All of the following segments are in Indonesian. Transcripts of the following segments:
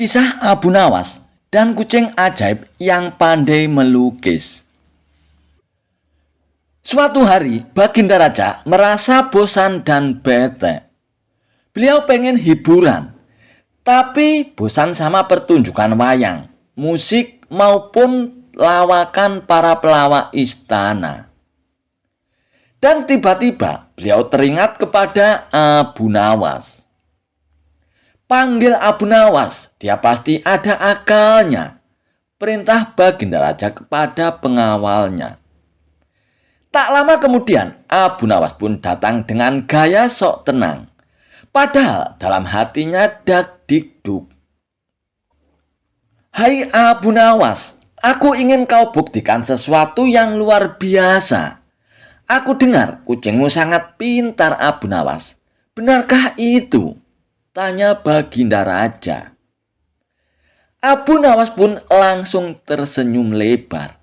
Kisah Abu Nawas dan kucing ajaib yang pandai melukis. Suatu hari, Baginda Raja merasa bosan dan bete. Beliau pengen hiburan, tapi bosan sama pertunjukan wayang, musik maupun lawakan para pelawak istana. Dan tiba-tiba beliau teringat kepada Abu Nawas. Panggil Abu Nawas, dia pasti ada akalnya. Perintah Baginda Raja kepada pengawalnya. Tak lama kemudian, Abu Nawas pun datang dengan gaya sok tenang. Padahal dalam hatinya dak dikduk. Hai Abu Nawas, aku ingin kau buktikan sesuatu yang luar biasa. Aku dengar kucingmu sangat pintar, Abu Nawas. Benarkah itu? Tanya Baginda Raja. Abu Nawas pun langsung tersenyum lebar.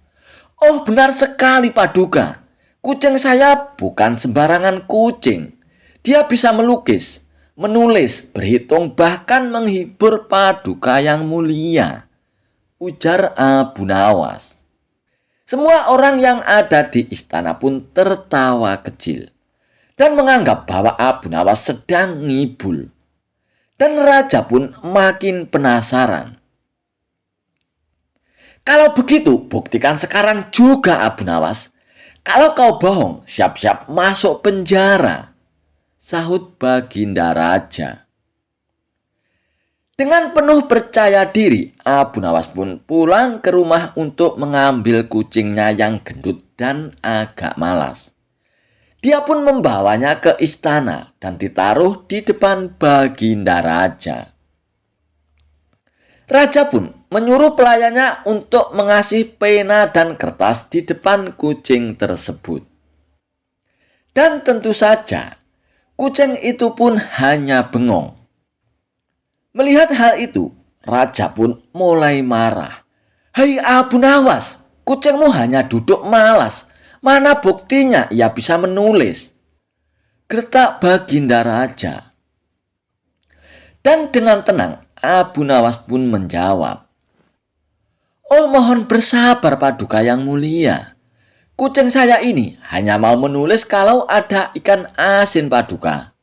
Oh, benar sekali Paduka. Kucing saya bukan sembarangan kucing. Dia bisa melukis, menulis, berhitung, bahkan menghibur Paduka yang mulia. Ujar Abu Nawas. Semua orang yang ada di istana pun tertawa kecil dan menganggap bahwa Abu Nawas sedang ngibul. Dan raja pun makin penasaran. Kalau begitu, buktikan sekarang juga Abu Nawas. Kalau kau bohong, siap-siap masuk penjara. Sahut Baginda Raja. Dengan penuh percaya diri, Abu Nawas pun pulang ke rumah untuk mengambil kucingnya yang gendut dan agak malas. Dia pun membawanya ke istana dan ditaruh di depan Baginda Raja. Raja pun menyuruh pelayannya untuk mengasih pena dan kertas di depan kucing tersebut. Dan tentu saja, kucing itu pun hanya bengong. Melihat hal itu, Raja pun mulai marah. Hai Abu Nawas, kucingmu hanya duduk malas. Mana buktinya ia bisa menulis? Gertak Baginda Raja. Dan dengan tenang, Abu Nawas pun menjawab. Oh, mohon bersabar Paduka yang mulia. Kucing saya ini hanya mau menulis kalau ada ikan asin Paduka.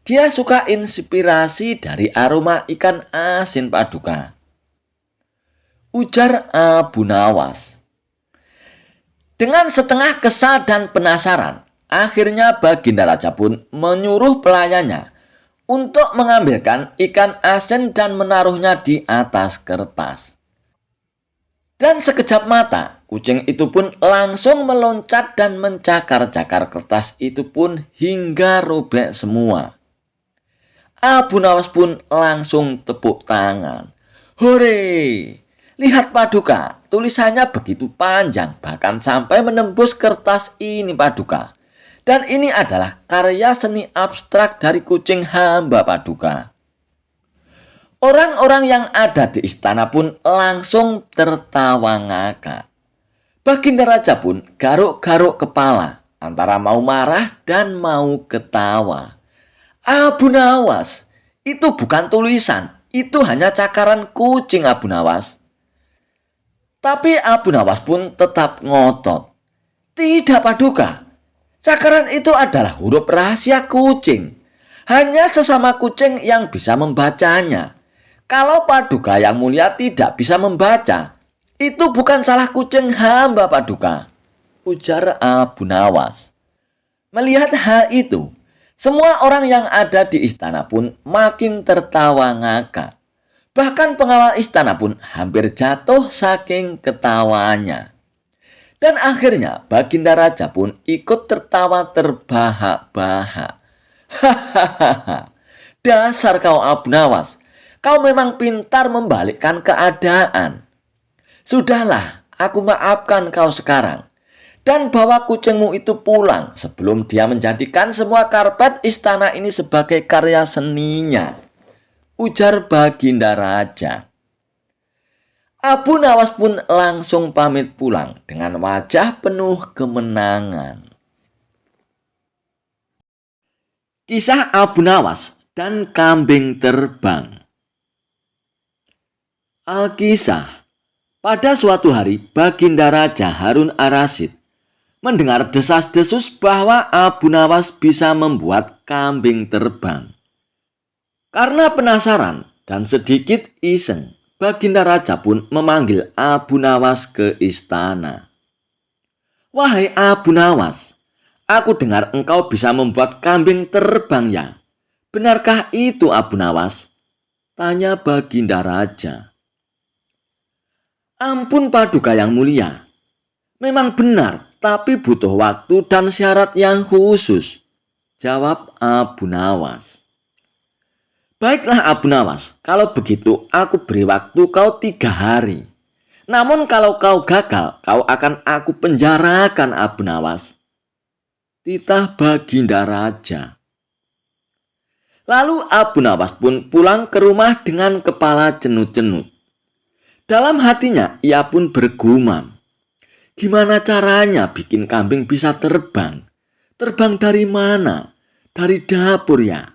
Dia suka inspirasi dari aroma ikan asin Paduka. Ujar Abu Nawas. Dengan setengah kesal dan penasaran, akhirnya Baginda Raja pun menyuruh pelayannya untuk mengambilkan ikan asin dan menaruhnya di atas kertas. Dan sekejap mata, kucing itu pun langsung meloncat dan mencakar-cakar kertas itu pun hingga robek semua. Abu Nawas pun langsung tepuk tangan. Hore! Lihat Paduka, tulisannya begitu panjang, bahkan sampai menembus kertas ini Paduka. Dan ini adalah karya seni abstrak dari kucing hamba Paduka. Orang-orang yang ada di istana pun langsung tertawa ngakak. Baginda Raja pun garuk-garuk kepala, antara mau marah dan mau ketawa. Abu Nawas, itu bukan tulisan, itu hanya cakaran kucing Abu Nawas. Tapi Abu Nawas pun tetap ngotot. Tidak Paduka, cakaran itu adalah huruf rahasia kucing. Hanya sesama kucing yang bisa membacanya. Kalau Paduka yang mulia tidak bisa membaca, itu bukan salah kucing hamba Paduka. Ujar Abu Nawas. Melihat hal itu, semua orang yang ada di istana pun makin tertawa ngakak. Bahkan pengawal istana pun hampir jatuh saking ketawanya. Dan akhirnya Baginda Raja pun ikut tertawa terbahak-bahak. Hahaha, dasar kau Abu Nawas, kau memang pintar membalikkan keadaan. Sudahlah, aku maafkan kau sekarang. Dan bawa kucingmu itu pulang sebelum dia menjadikan semua karpet istana ini sebagai karya seninya. Ujar Baginda Raja. Abu Nawas pun langsung pamit pulang dengan wajah penuh kemenangan. Kisah Abu Nawas dan kambing terbang. Alkisah. Pada suatu hari, Baginda Raja Harun Ar-Rasyid mendengar desas-desus bahwa Abu Nawas bisa membuat kambing terbang. Karena penasaran dan sedikit iseng, Baginda Raja pun memanggil Abu Nawas ke istana. "Wahai Abu Nawas, aku dengar engkau bisa membuat kambing terbang ya. Benarkah itu Abu Nawas?" tanya Baginda Raja. "Ampun Paduka yang mulia, memang benar, tapi butuh waktu dan syarat yang khusus," jawab Abu Nawas. "Baiklah Abu Nawas, kalau begitu aku beri waktu kau 3 hari. Namun kalau kau gagal, kau akan aku penjarakan Abu Nawas," titah Baginda Raja. Lalu Abu Nawas pun pulang ke rumah dengan kepala cenut-cenut. Dalam hatinya ia pun bergumam, "Gimana caranya bikin kambing bisa terbang? Terbang dari mana? Dari dapur ya?"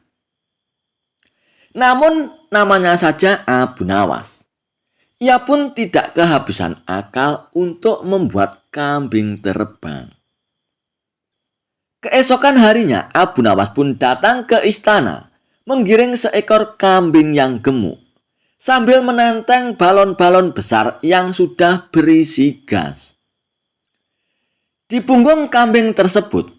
Namun namanya saja Abu Nawas. Ia pun tidak kehabisan akal untuk membuat kambing terbang. Keesokan harinya Abu Nawas pun datang ke istana, menggiring seekor kambing yang gemuk, sambil menenteng balon-balon besar yang sudah berisi gas. Di punggung kambing tersebut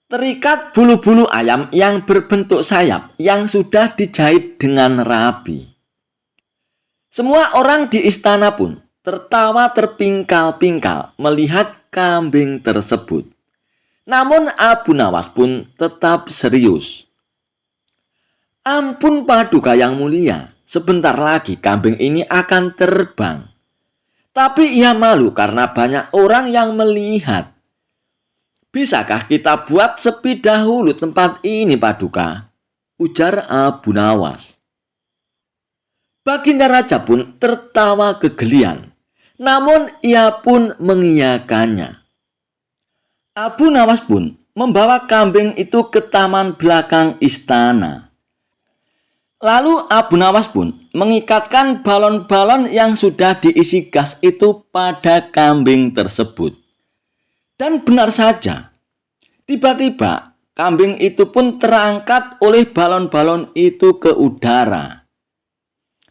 terikat bulu-bulu ayam yang berbentuk sayap yang sudah dijahit dengan rapi. Semua orang di istana pun tertawa terpingkal-pingkal melihat kambing tersebut. Namun Abu Nawas pun tetap serius. "Ampun Paduka yang mulia, sebentar lagi kambing ini akan terbang. Tapi ia malu karena banyak orang yang melihat. Bisakah kita buat sepi dahulu tempat ini Paduka?" ujar Abu Nawas. Baginda Raja pun tertawa kegelian, namun ia pun mengiyakannya. Abu Nawas pun membawa kambing itu ke taman belakang istana. Lalu Abu Nawas pun mengikatkan balon-balon yang sudah diisi gas itu pada kambing tersebut. Dan benar saja, tiba-tiba kambing itu pun terangkat oleh balon-balon itu ke udara.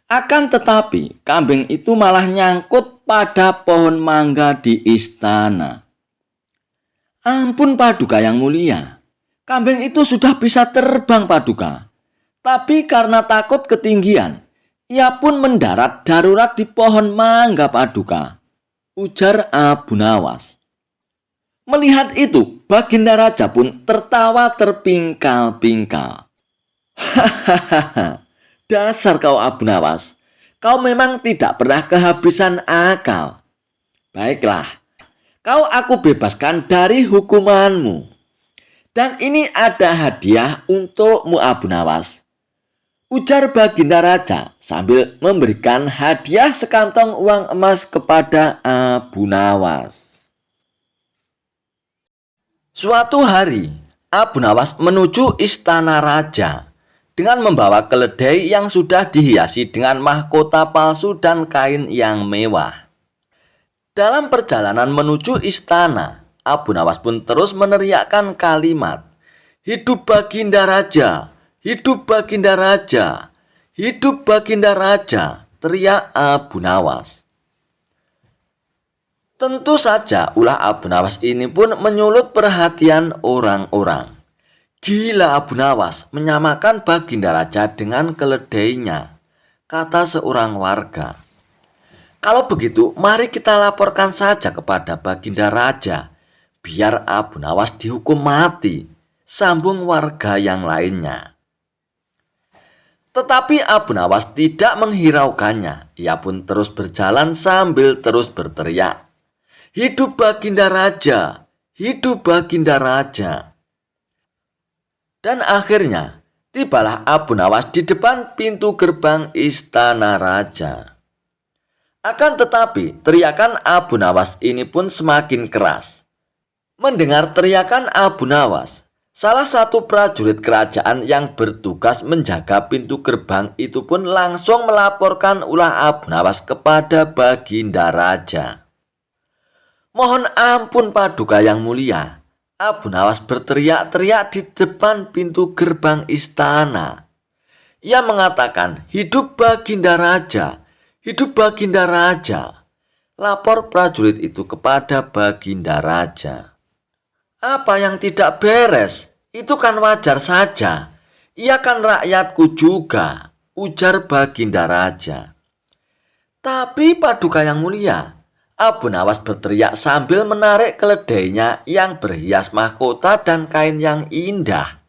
Akan tetapi kambing itu malah nyangkut pada pohon mangga di istana. "Ampun Paduka yang mulia, kambing itu sudah bisa terbang Paduka. Tapi karena takut ketinggian, ia pun mendarat darurat di pohon mangga Paduka," ujar Abu Nawas. Melihat itu, Baginda Raja pun tertawa terpingkal-pingkal. "Hahaha, dasar kau Abu Nawas, kau memang tidak pernah kehabisan akal. Baiklah, kau aku bebaskan dari hukumanmu. Dan ini ada hadiah untukmu Abu Nawas," ujar Baginda Raja sambil memberikan hadiah sekantong uang emas kepada Abu Nawas. Suatu hari, Abu Nawas menuju istana raja dengan membawa keledai yang sudah dihiasi dengan mahkota palsu dan kain yang mewah. Dalam perjalanan menuju istana, Abu Nawas pun terus meneriakkan kalimat, "Hidup Baginda Raja! Hidup Baginda Raja! Hidup Baginda Raja!" teriak Abu Nawas. Tentu saja ulah Abu Nawas ini pun menyulut perhatian orang-orang. "Gila Abu Nawas menyamakan Baginda Raja dengan keledainya," kata seorang warga. "Kalau begitu mari kita laporkan saja kepada Baginda Raja, biar Abu Nawas dihukum mati," sambung warga yang lainnya. Tetapi Abu Nawas tidak menghiraukannya. Ia pun terus berjalan sambil terus berteriak, "Hidup Baginda Raja! Hidup Baginda Raja!" Dan akhirnya tibalah Abu Nawas di depan pintu gerbang istana raja. Akan tetapi teriakan Abu Nawas ini pun semakin keras. Mendengar teriakan Abu Nawas, Salah satu prajurit kerajaan yang bertugas menjaga pintu gerbang itu pun langsung melaporkan ulah Abu Nawas kepada Baginda Raja. "Mohon ampun Paduka yang mulia," Abu Nawas berteriak-teriak di depan pintu gerbang istana. Ia mengatakan, "Hidup Baginda Raja, hidup Baginda Raja." Lapor prajurit itu kepada Baginda Raja. "Apa yang tidak beres? Itu kan wajar saja. Ia kan rakyatku juga," ujar Baginda Raja. "Tapi Paduka yang mulia," Abu Nawas berteriak sambil menarik keledainya yang berhias mahkota dan kain yang indah.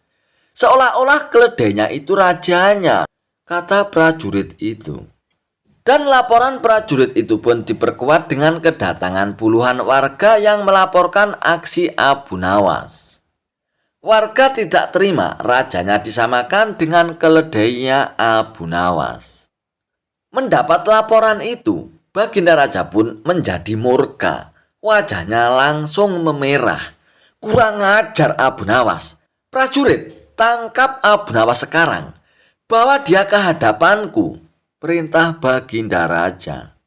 "Seolah-olah keledainya itu rajanya," kata prajurit itu. Dan laporan prajurit itu pun diperkuat dengan kedatangan puluhan warga yang melaporkan aksi Abu Nawas. Warga tidak terima rajanya disamakan dengan keledainya Abu Nawas. Mendapat laporan itu, Baginda Raja pun menjadi murka. Wajahnya langsung memerah. "Kurang ajar Abu Nawas. Prajurit, tangkap Abu Nawas sekarang. Bawa dia ke hadapanku," perintah Baginda Raja.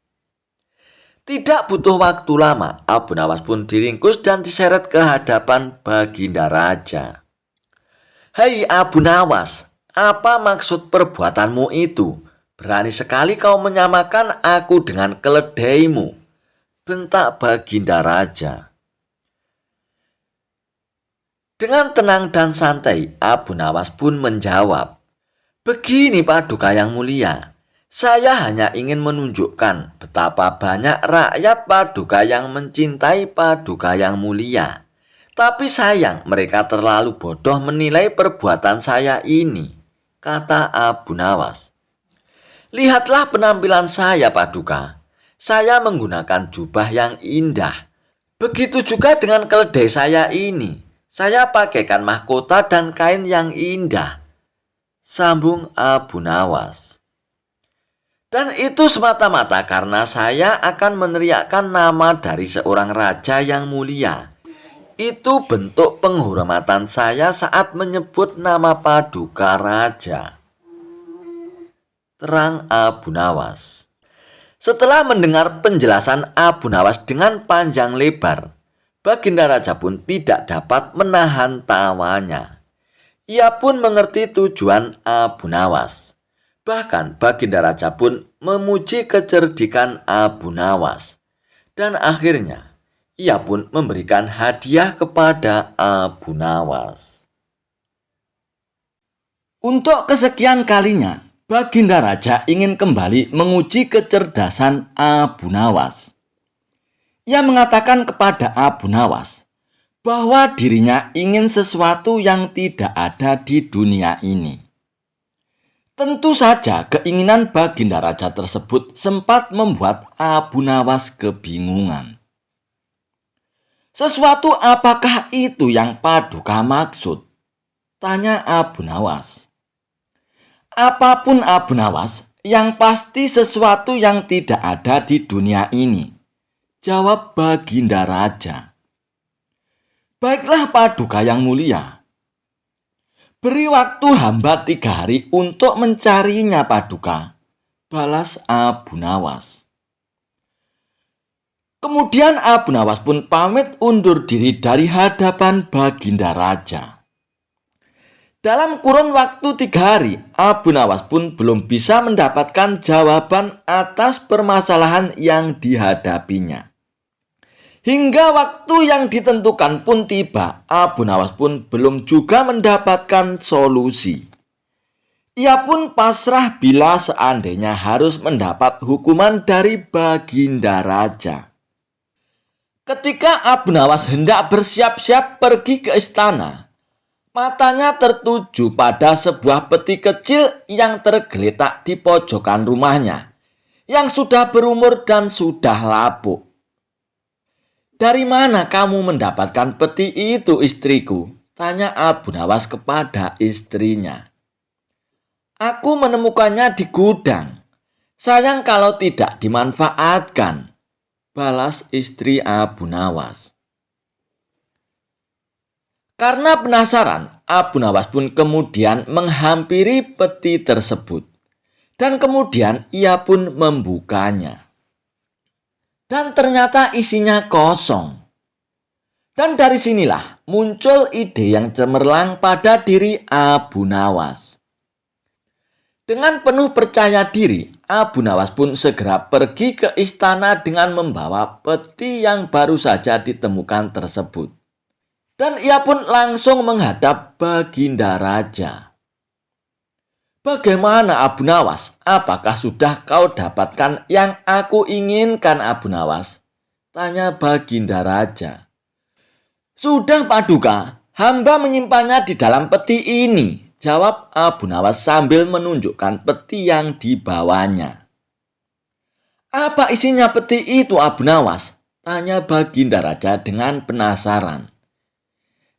Tidak butuh waktu lama, Abu Nawas pun diringkus dan diseret ke hadapan Baginda Raja. "Hei Abu Nawas, apa maksud perbuatanmu itu? Berani sekali kau menyamakan aku dengan keledaimu," bentak Baginda Raja. Dengan tenang dan santai, Abu Nawas pun menjawab, "Begini Paduka yang mulia, saya hanya ingin menunjukkan betapa banyak rakyat Paduka yang mencintai Paduka yang mulia. Tapi sayang mereka terlalu bodoh menilai perbuatan saya ini," kata Abu Nawas. "Lihatlah penampilan saya Paduka. Saya menggunakan jubah yang indah. Begitu juga dengan keledai saya ini. Saya pakaikan mahkota dan kain yang indah," sambung Abu Nawas. "Dan itu semata-mata karena saya akan meneriakkan nama dari seorang raja yang mulia. Itu bentuk penghormatan saya saat menyebut nama Paduka Raja," terang Abu Nawas. Setelah mendengar penjelasan Abu Nawas dengan panjang lebar, Baginda Raja pun tidak dapat menahan tawanya. Ia pun mengerti tujuan Abu Nawas. Bahkan Baginda Raja pun memuji kecerdikan Abu Nawas. Dan akhirnya ia pun memberikan hadiah kepada Abu Nawas. Untuk kesekian kalinya, Baginda Raja ingin kembali menguji kecerdasan Abu Nawas. Ia mengatakan kepada Abu Nawas bahwa dirinya ingin sesuatu yang tidak ada di dunia ini. Tentu saja keinginan Baginda Raja tersebut sempat membuat Abu Nawas kebingungan. "Sesuatu apakah itu yang Paduka maksud?" tanya Abu Nawas. "Apapun Abu Nawas, yang pasti sesuatu yang tidak ada di dunia ini," jawab Baginda Raja. "Baiklah Paduka yang mulia. Beri waktu hamba 3 hari untuk mencarinya Paduka," balas Abu Nawas. Kemudian Abu Nawas pun pamit undur diri dari hadapan Baginda Raja. Dalam kurun waktu 3 hari, Abu Nawas pun belum bisa mendapatkan jawaban atas permasalahan yang dihadapinya. Hingga waktu yang ditentukan pun tiba, Abu Nawas pun belum juga mendapatkan solusi. Ia pun pasrah bila seandainya harus mendapat hukuman dari Baginda Raja. Ketika Abu Nawas hendak bersiap-siap pergi ke istana, matanya tertuju pada sebuah peti kecil yang tergeletak di pojokan rumahnya, yang sudah berumur dan sudah lapuk. "Dari mana kamu mendapatkan peti itu, istriku?" tanya Abu Nawas kepada istrinya. "Aku menemukannya di gudang. Sayang kalau tidak dimanfaatkan," balas istri Abu Nawas. Karena penasaran, Abu Nawas pun kemudian menghampiri peti tersebut. Dan kemudian ia pun membukanya. Dan ternyata isinya kosong. Dan dari sinilah muncul ide yang cemerlang pada diri Abu Nawas. Dengan penuh percaya diri, Abu Nawas pun segera pergi ke istana dengan membawa peti yang baru saja ditemukan tersebut. Dan ia pun langsung menghadap Baginda Raja. "Bagaimana Abu Nawas? Apakah sudah kau dapatkan yang aku inginkan, Abu Nawas?" tanya Baginda Raja. "Sudah, Paduka, hamba menyimpannya di dalam peti ini," jawab Abu Nawas sambil menunjukkan peti yang dibawanya. "Apa isinya peti itu, Abu Nawas?" tanya Baginda Raja dengan penasaran.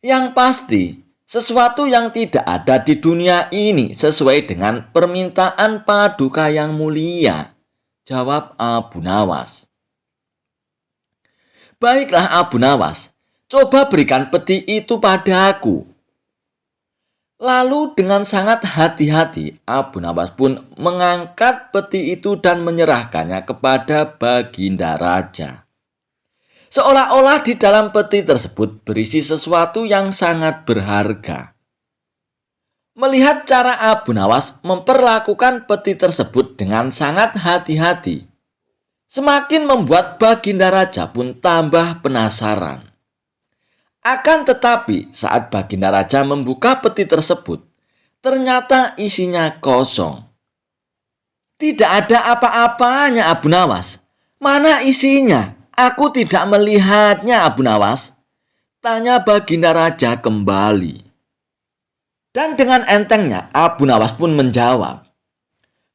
"Yang pasti, sesuatu yang tidak ada di dunia ini sesuai dengan permintaan Paduka yang mulia," jawab Abu Nawas. "Baiklah Abu Nawas, coba berikan peti itu padaku." Lalu dengan sangat hati-hati, Abu Nawas pun mengangkat peti itu dan menyerahkannya kepada Baginda Raja. Seolah-olah di dalam peti tersebut berisi sesuatu yang sangat berharga. Melihat cara Abu Nawas memperlakukan peti tersebut dengan sangat hati-hati, semakin membuat Baginda Raja pun tambah penasaran. Akan tetapi saat Baginda Raja membuka peti tersebut, ternyata isinya kosong. "Tidak ada apa-apanya, Abu Nawas. Mana isinya? Aku tidak melihatnya, Abu Nawas," tanya Baginda Raja kembali. Dan dengan entengnya Abu Nawas pun menjawab,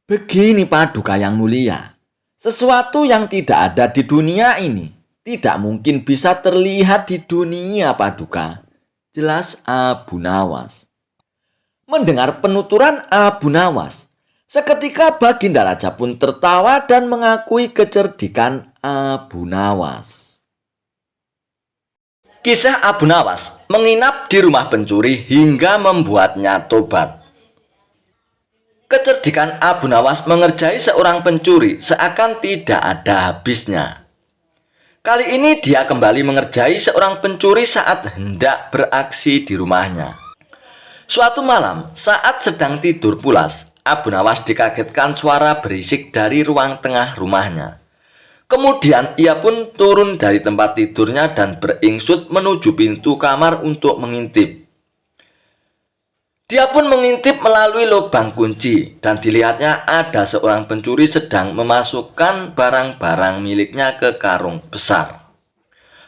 "Begini Paduka yang mulia, sesuatu yang tidak ada di dunia ini tidak mungkin bisa terlihat di dunia, Paduka," jelas Abu Nawas. Mendengar penuturan Abu Nawas, seketika Baginda Raja pun tertawa dan mengakui kecerdikan Abu Nawas. Kisah Abu Nawas menginap di rumah pencuri hingga membuatnya tobat. Kecerdikan Abu Nawas mengerjai seorang pencuri seakan tidak ada habisnya. Kali ini dia kembali mengerjai seorang pencuri saat hendak beraksi di rumahnya. Suatu malam, saat sedang tidur pulas, Abu Nawas dikagetkan suara berisik dari ruang tengah rumahnya. Kemudian ia pun turun dari tempat tidurnya dan beringsut menuju pintu kamar untuk mengintip. Dia pun mengintip melalui lubang kunci dan dilihatnya ada seorang pencuri sedang memasukkan barang-barang miliknya ke karung besar.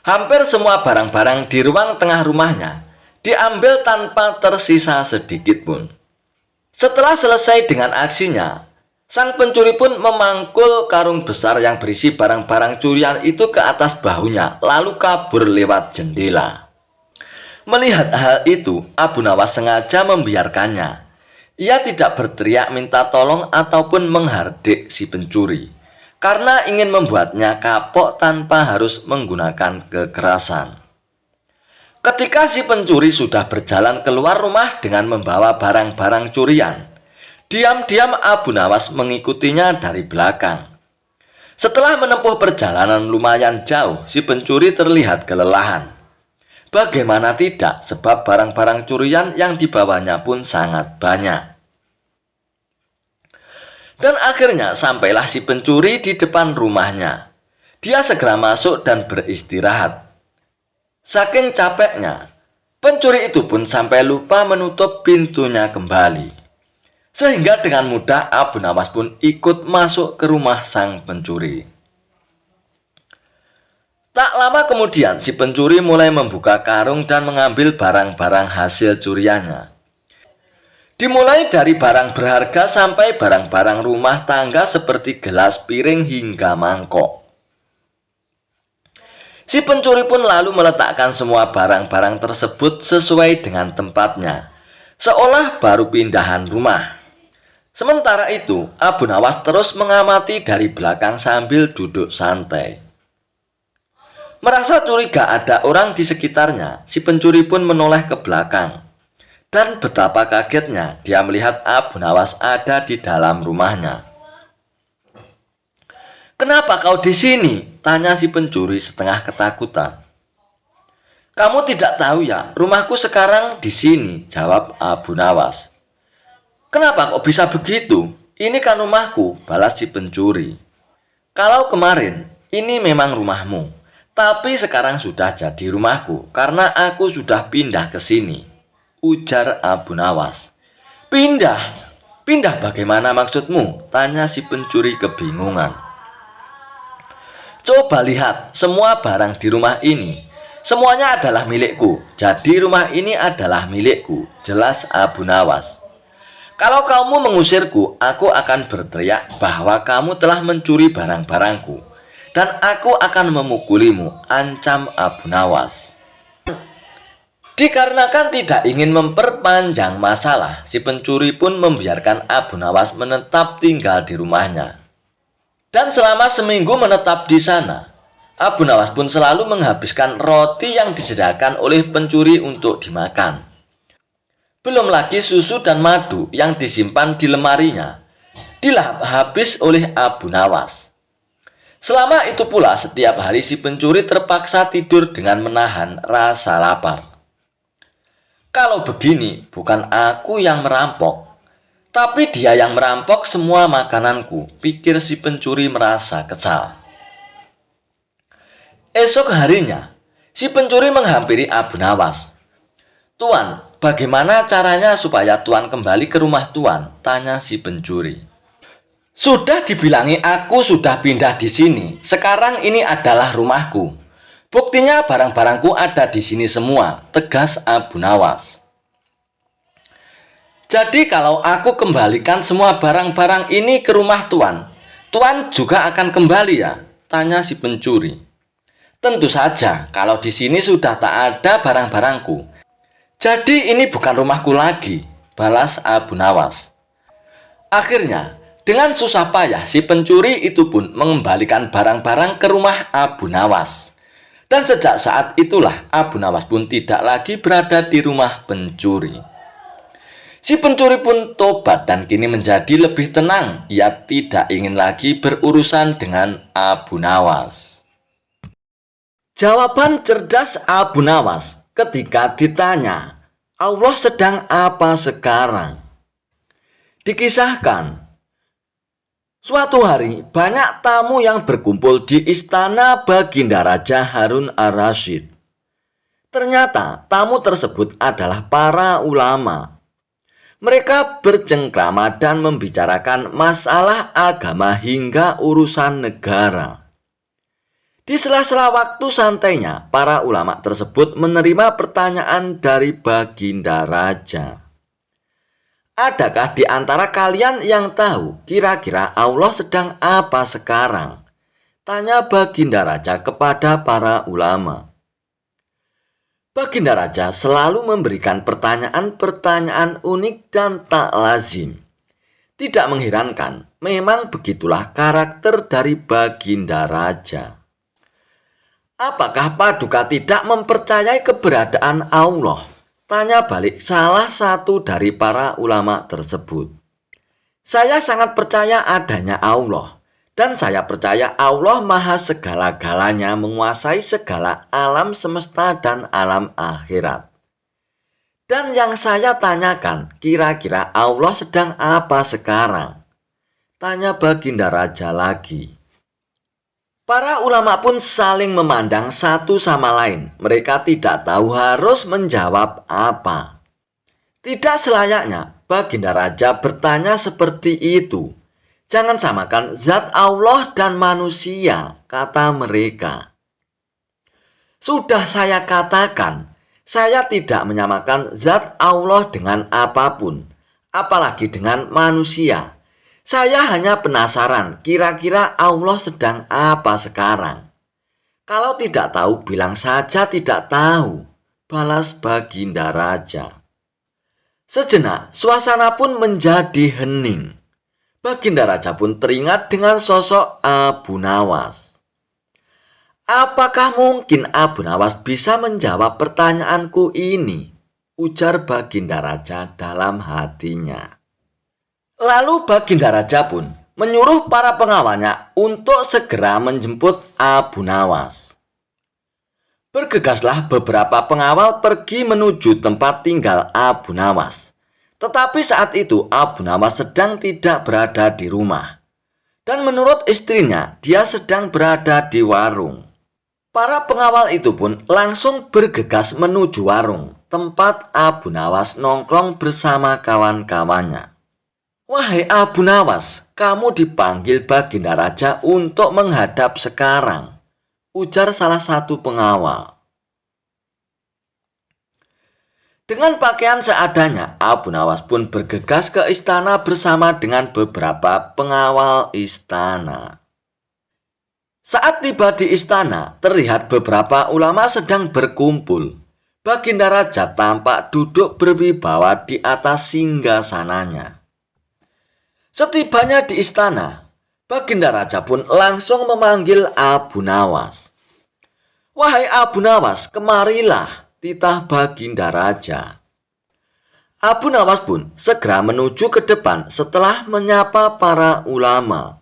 Hampir semua barang-barang di ruang tengah rumahnya diambil tanpa tersisa sedikit pun. Setelah selesai dengan aksinya, sang pencuri pun memangkul karung besar yang berisi barang-barang curian itu ke atas bahunya, lalu kabur lewat jendela. Melihat hal itu, Abu Nawas sengaja membiarkannya. Ia tidak berteriak minta tolong ataupun menghardik si pencuri, karena ingin membuatnya kapok tanpa harus menggunakan kekerasan. Ketika si pencuri sudah berjalan keluar rumah dengan membawa barang-barang curian, diam-diam Abu Nawas mengikutinya dari belakang. Setelah menempuh perjalanan lumayan jauh, si pencuri terlihat kelelahan. Bagaimana tidak, sebab barang-barang curian yang dibawanya pun sangat banyak. Dan akhirnya sampailah si pencuri di depan rumahnya. Dia segera masuk dan beristirahat. Saking capeknya, pencuri itu pun sampai lupa menutup pintunya kembali. Sehingga dengan mudah Abu Nawas pun ikut masuk ke rumah sang pencuri. Tak lama kemudian si pencuri mulai membuka karung dan mengambil barang-barang hasil curiannya. Dimulai dari barang berharga sampai barang-barang rumah tangga seperti gelas, piring, hingga mangkok. Si pencuri pun lalu meletakkan semua barang-barang tersebut sesuai dengan tempatnya, seolah baru pindahan rumah. Sementara itu, Abu Nawas terus mengamati dari belakang sambil duduk santai. Merasa curiga ada orang di sekitarnya, si pencuri pun menoleh ke belakang. Dan betapa kagetnya dia melihat Abu Nawas ada di dalam rumahnya. "Kenapa kau di sini?" tanya si pencuri setengah ketakutan. "Kamu tidak tahu ya, rumahku sekarang di sini," jawab Abu Nawas. "Kenapa kok bisa begitu? Ini kan rumahku," balas si pencuri. "Kalau kemarin, ini memang rumahmu. Tapi sekarang sudah jadi rumahku karena aku sudah pindah ke sini," ujar Abu Nawas. "Pindah? Pindah bagaimana maksudmu?" tanya si pencuri kebingungan. "Coba lihat, semua barang di rumah ini. Semuanya adalah milikku. Jadi rumah ini adalah milikku," jelas Abu Nawas. "Kalau kamu mengusirku, aku akan berteriak bahwa kamu telah mencuri barang-barangku. Dan aku akan memukulimu," ancam Abu Nawas. Dikarenakan tidak ingin memperpanjang masalah, si pencuri pun membiarkan Abu Nawas menetap tinggal di rumahnya. Dan selama seminggu menetap di sana, Abu Nawas pun selalu menghabiskan roti yang disediakan oleh pencuri untuk dimakan. Belum lagi susu dan madu yang disimpan di lemarinya, dilahap habis oleh Abu Nawas. Selama itu pula setiap hari si pencuri terpaksa tidur dengan menahan rasa lapar. "Kalau begini bukan aku yang merampok, tapi dia yang merampok semua makananku," pikir si pencuri merasa kesal. Esok harinya, si pencuri menghampiri Abu Nawas. "Tuan, bagaimana caranya supaya Tuan kembali ke rumah Tuan?" tanya si pencuri. "Sudah dibilangi aku sudah pindah di sini. Sekarang ini adalah rumahku. Buktinya barang-barangku ada di sini semua," tegas Abu Nawas. "Jadi kalau aku kembalikan semua barang-barang ini ke rumah Tuan, Tuan juga akan kembali ya?" tanya si pencuri. "Tentu saja, kalau di sini sudah tak ada barang-barangku. Jadi ini bukan rumahku lagi," balas Abu Nawas. Akhirnya, dengan susah payah si pencuri itu pun mengembalikan barang-barang ke rumah Abu Nawas. Dan sejak saat itulah Abu Nawas pun tidak lagi berada di rumah pencuri. Si pencuri pun tobat dan kini menjadi lebih tenang. Ia tidak ingin lagi berurusan dengan Abu Nawas. Jawaban cerdas Abu Nawas ketika ditanya, "Allah sedang apa sekarang?" Dikisahkan, suatu hari, banyak tamu yang berkumpul di istana Baginda Raja Harun ar-Rasyid. Ternyata tamu tersebut adalah para ulama. Mereka bercengkrama dan membicarakan masalah agama hingga urusan negara. Di sela-sela waktu santainya, para ulama tersebut menerima pertanyaan dari Baginda Raja. "Adakah di antara kalian yang tahu kira-kira Allah sedang apa sekarang?" tanya Baginda Raja kepada para ulama. Baginda Raja selalu memberikan pertanyaan-pertanyaan unik dan tak lazim. Tidak mengherankan, memang begitulah karakter dari Baginda Raja. "Apakah Paduka tidak mempercayai keberadaan Allah?" tanya balik salah satu dari para ulama tersebut. "Saya sangat percaya adanya Allah, dan saya percaya Allah maha segala-galanya, menguasai segala alam semesta dan alam akhirat. Dan yang saya tanyakan, kira-kira Allah sedang apa sekarang?" tanya Baginda Raja lagi. Para ulama pun saling memandang satu sama lain. Mereka tidak tahu harus menjawab apa. Tidak selayaknya Baginda Raja bertanya seperti itu. "Jangan samakan zat Allah dan manusia," kata mereka. "Sudah saya katakan, saya tidak menyamakan zat Allah dengan apapun, apalagi dengan manusia. Saya hanya penasaran kira-kira Allah sedang apa sekarang. Kalau tidak tahu, bilang saja tidak tahu," balas Baginda Raja. Sejenak suasana pun menjadi hening. Baginda Raja pun teringat dengan sosok Abu Nawas. "Apakah mungkin Abu Nawas bisa menjawab pertanyaanku ini?" ujar Baginda Raja dalam hatinya. Lalu Baginda Raja pun menyuruh para pengawalnya untuk segera menjemput Abu Nawas. Bergegaslah beberapa pengawal pergi menuju tempat tinggal Abu Nawas. Tetapi saat itu Abu Nawas sedang tidak berada di rumah. Dan menurut istrinya, dia sedang berada di warung. Para pengawal itu pun langsung bergegas menuju warung, tempat Abu Nawas nongkrong bersama kawan-kawannya. "Wahai Abu Nawas, kamu dipanggil Baginda Raja untuk menghadap sekarang," ujar salah satu pengawal. Dengan pakaian seadanya, Abu Nawas pun bergegas ke istana bersama dengan beberapa pengawal istana. Saat tiba di istana, terlihat beberapa ulama sedang berkumpul. Baginda Raja tampak duduk berwibawa di atas singgasananya. Setibanya di istana, Baginda Raja pun langsung memanggil Abu Nawas. "Wahai Abu Nawas, kemarilah," titah Baginda Raja. Abu Nawas pun segera menuju ke depan setelah menyapa para ulama.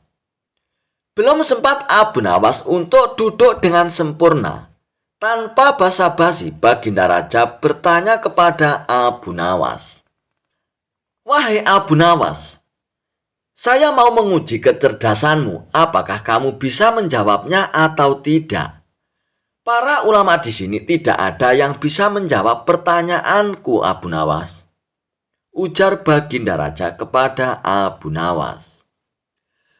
Belum sempat Abu Nawas untuk duduk dengan sempurna. Tanpa basa-basi, Baginda Raja bertanya kepada Abu Nawas. "Wahai Abu Nawas, saya mau menguji kecerdasanmu. Apakah kamu bisa menjawabnya atau tidak?" "Para ulama di sini tidak ada yang bisa menjawab pertanyaanku, Abu Nawas," ujar Baginda Raja kepada Abu Nawas.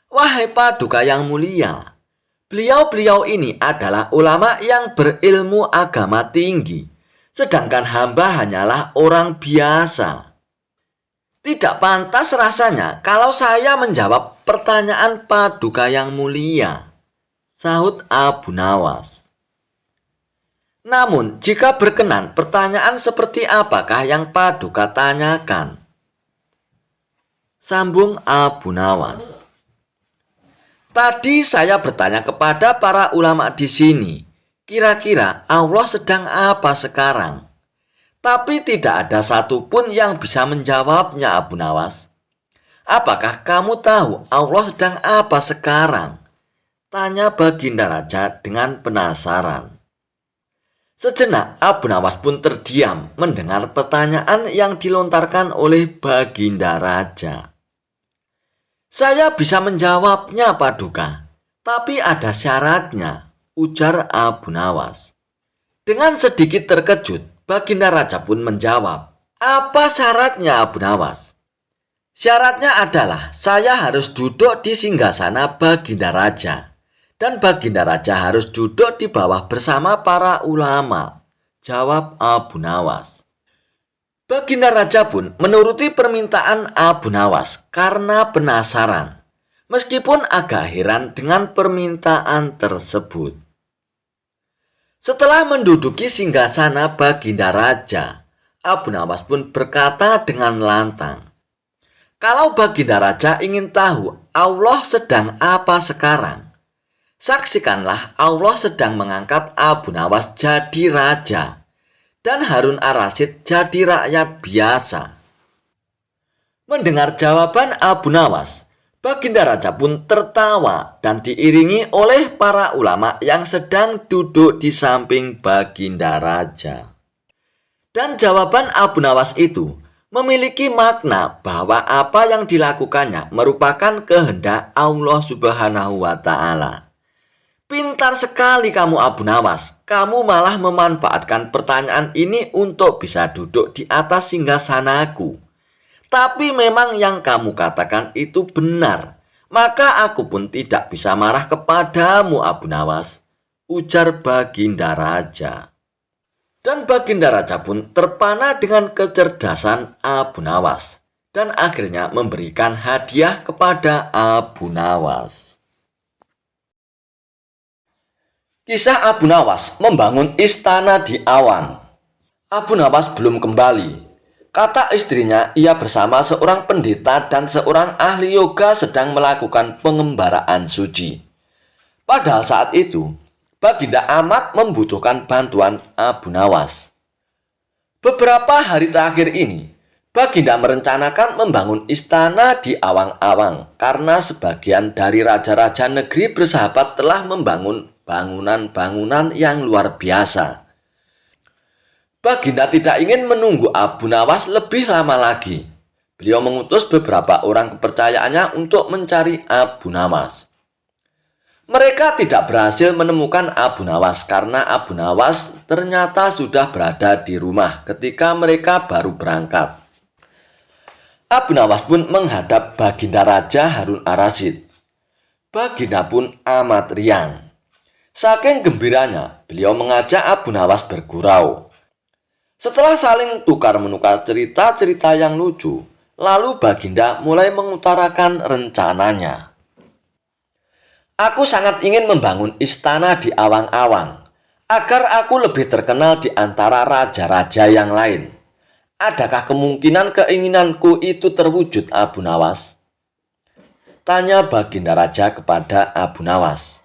"Wahai Paduka yang mulia, beliau-beliau ini adalah ulama yang berilmu agama tinggi, sedangkan hamba hanyalah orang biasa. Tidak pantas rasanya kalau saya menjawab pertanyaan Paduka yang mulia," sahut Abu Nawas. "Namun, jika berkenan, pertanyaan seperti apakah yang Paduka tanyakan?" sambung Abu Nawas. "Tadi saya bertanya kepada para ulama di sini, kira-kira Allah sedang apa sekarang? Tapi tidak ada satupun yang bisa menjawabnya, Abu Nawas. Apakah kamu tahu Allah sedang apa sekarang?" tanya Baginda Raja dengan penasaran. Sejenak Abu Nawas pun terdiam mendengar pertanyaan yang dilontarkan oleh Baginda Raja. "Saya bisa menjawabnya, Paduka, tapi ada syaratnya," ujar Abu Nawas. Dengan sedikit terkejut, Baginda Raja pun menjawab, "Apa syaratnya, Abu Nawas?" "Syaratnya adalah saya harus duduk di singgasana Baginda Raja, dan Baginda Raja harus duduk di bawah bersama para ulama," jawab Abu Nawas. Baginda Raja pun menuruti permintaan Abu Nawas karena penasaran, meskipun agak heran dengan permintaan tersebut. Setelah menduduki singgasana Baginda Raja, Abu Nawas pun berkata dengan lantang, "Kalau Baginda Raja ingin tahu Allah sedang apa sekarang, saksikanlah Allah sedang mengangkat Abu Nawas jadi raja dan Harun ar-Rasyid jadi rakyat biasa." Mendengar jawaban Abu Nawas, Baginda Raja pun tertawa dan diiringi oleh para ulama yang sedang duduk di samping Baginda Raja. Dan jawaban Abu Nawas itu memiliki makna bahwa apa yang dilakukannya merupakan kehendak Allah Subhanahu wa Ta'ala. "Pintar sekali kamu, Abu Nawas. Kamu malah memanfaatkan pertanyaan ini untuk bisa duduk di atas singgasanaku. Tapi memang yang kamu katakan itu benar. Maka aku pun tidak bisa marah kepadamu, Abu Nawas," ujar Baginda Raja. Dan Baginda Raja pun terpana dengan kecerdasan Abu Nawas dan akhirnya memberikan hadiah kepada Abu Nawas. Kisah Abu Nawas membangun istana di awan. Abu Nawas belum kembali. Kata istrinya, ia bersama seorang pendeta dan seorang ahli yoga sedang melakukan pengembaraan suci. Padahal saat itu, Baginda amat membutuhkan bantuan Abu Nawas. Beberapa hari terakhir ini, Baginda merencanakan membangun istana di awang-awang karena sebagian dari raja-raja negeri bersahabat telah membangun bangunan-bangunan yang luar biasa. Baginda tidak ingin menunggu Abu Nawas lebih lama lagi. Beliau mengutus beberapa orang kepercayaannya untuk mencari Abu Nawas. Mereka tidak berhasil menemukan Abu Nawas karena Abu Nawas ternyata sudah berada di rumah ketika mereka baru berangkat. Abu Nawas pun menghadap Baginda Raja Harun Ar-Rasyid. Baginda pun amat riang. Saking gembiranya, beliau mengajak Abu Nawas bergurau. Setelah saling tukar-menukar cerita-cerita yang lucu, lalu Baginda mulai mengutarakan rencananya. Aku sangat ingin membangun istana di awang-awang, agar aku lebih terkenal di antara raja-raja yang lain. Adakah kemungkinan keinginanku itu terwujud, Abu Nawas? Tanya Baginda Raja kepada Abu Nawas.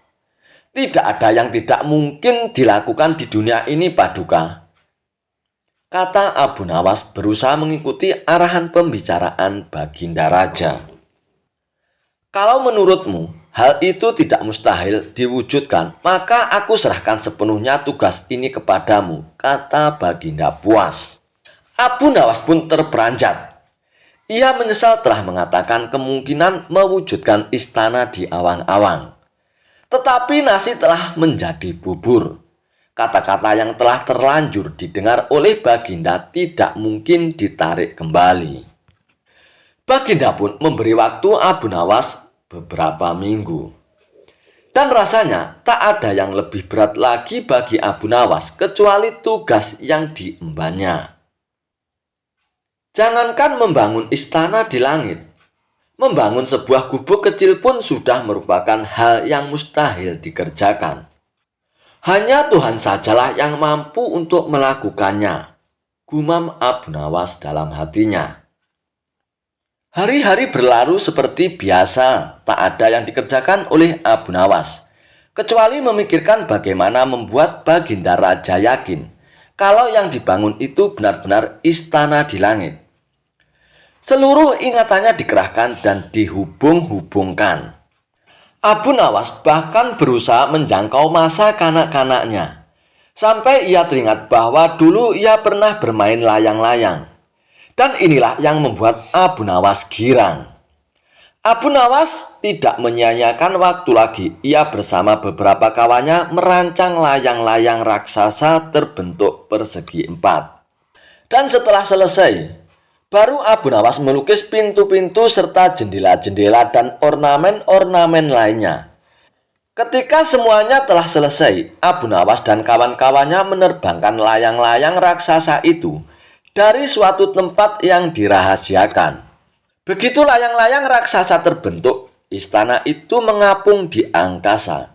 Tidak ada yang tidak mungkin dilakukan di dunia ini, Paduka. Kata Abu Nawas berusaha mengikuti arahan pembicaraan Baginda Raja. Kalau menurutmu hal itu tidak mustahil diwujudkan, maka aku serahkan sepenuhnya tugas ini kepadamu, kata Baginda puas. Abu Nawas pun terperanjat. Ia menyesal telah mengatakan kemungkinan mewujudkan istana di awang-awang. Tetapi nasi telah menjadi bubur. Kata-kata yang telah terlanjur didengar oleh Baginda tidak mungkin ditarik kembali. Baginda pun memberi waktu Abu Nawas beberapa minggu. Dan rasanya tak ada yang lebih berat lagi bagi Abu Nawas kecuali tugas yang diembannya. Jangankan membangun istana di langit, membangun sebuah gubuk kecil pun sudah merupakan hal yang mustahil dikerjakan. Hanya Tuhan sajalah yang mampu untuk melakukannya, gumam Abu Nawas dalam hatinya. Hari-hari berlalu seperti biasa, tak ada yang dikerjakan oleh Abu Nawas, kecuali memikirkan bagaimana membuat Baginda Raja yakin kalau yang dibangun itu benar-benar istana di langit. Seluruh ingatannya dikerahkan dan dihubung-hubungkan. Abu Nawas bahkan berusaha menjangkau masa kanak-kanaknya, sampai ia teringat bahwa dulu ia pernah bermain layang-layang. Dan inilah yang membuat Abu Nawas girang. Abu Nawas tidak menyia-nyiakan waktu lagi. Ia bersama beberapa kawannya merancang layang-layang raksasa terbentuk persegi 4. Dan setelah selesai, baru Abu Nawas melukis pintu-pintu serta jendela-jendela dan ornamen-ornamen lainnya. Ketika semuanya telah selesai, Abu Nawas dan kawan-kawannya menerbangkan layang-layang raksasa itu dari suatu tempat yang dirahasiakan. Begitu layang-layang raksasa terbentuk, istana itu mengapung di angkasa.